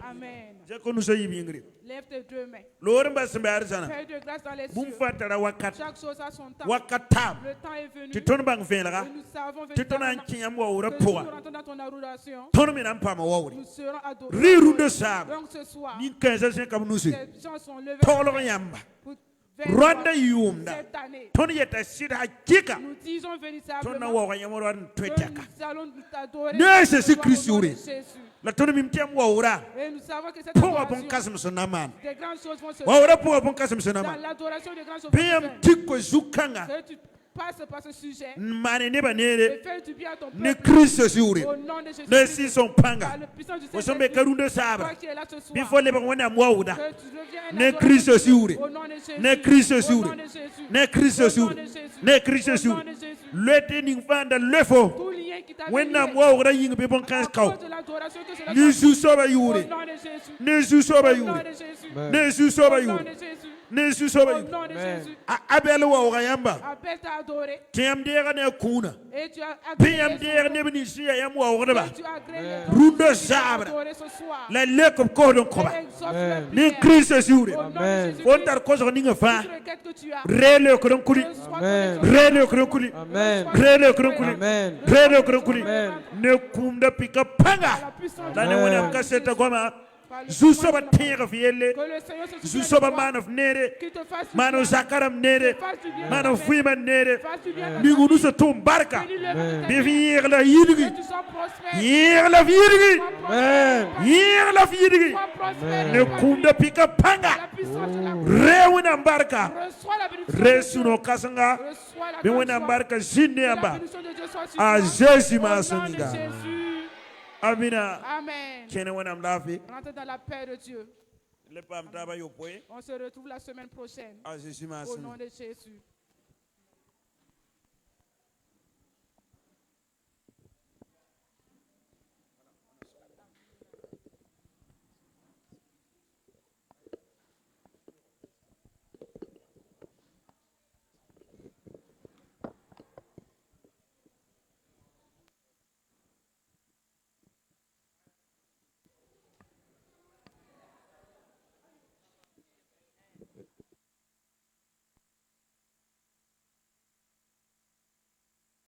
Amen. Lève tes deux mains. Fais de grâce dans les cieux. Chaque chose a son temps. Le temps est venu. Et nous savons véritablement que si nous rentrons dans ton adoration, nous serons adorés. Donc ce soir, ces gens sont levés pour Rwanda yumda toni yeta sida hakika nous disons véritablement tona wa wanyamoro ntwetaka nous allons t'adorer ne Jésus Christ uri la toni mimtia mwaura et nous savons que cette pour bon kasm sonaman des grandes choses vont se waura pour bon kasm sonaman dans l'adoration des grandes choses PM tiko zukanga passe par ce sujet mane ne et banere fais du bien à ton ne peuple Christ suri au nom de Jésus ne si son panga par le puissant du osombe Saint-Esprit karunde saba toi qui es là ce soir bifo le bangwana mwauda que tu deviens ne Christ suri au nom de Jésus ne Christ au suri nom de Jésus ne Christ suri ne Christ suri lete ningfanda lefo tout lien qui t'a wena mwaura ying be bon kan kaw de l'adoration que cela ni su soba yuri au nom de Jésus ne su soba au nom yuri de Jésus ne su soba au nom yuri de Jésus ne su soba au yuri nom de Jésus abel wa ogayamba appelle t'a adoré tiam dera ne kuna et tu as piyam agréé dera ne bini siya yam wa ogaba tu as agréé rundo sabra adoré ce soir la lekop ko don koba et exauce la ni prière Christ suri au nom de Jésus on tar ko so ninga fa toute requête que tu as rele ko don kuli rele ko don kuli rele ko don kuli rele ko don kuli ne kumda pika panga la ne wona kaseta goma Zusoba tira fiele, Zusoba man of nere, man of Zakaram nere, man of women nere, Nigunusa tumbarka, Bivir la yidigi, Yir la virigi, Yir la virigi, Ne kunda pika panga, Rewina barka, Resuno kasanga, Biwina barka zineamba, a Jésus masoniga. Amina. Amen. Rentrez dans la paix de Dieu. On se retrouve la semaine prochaine. Au nom de Jésus.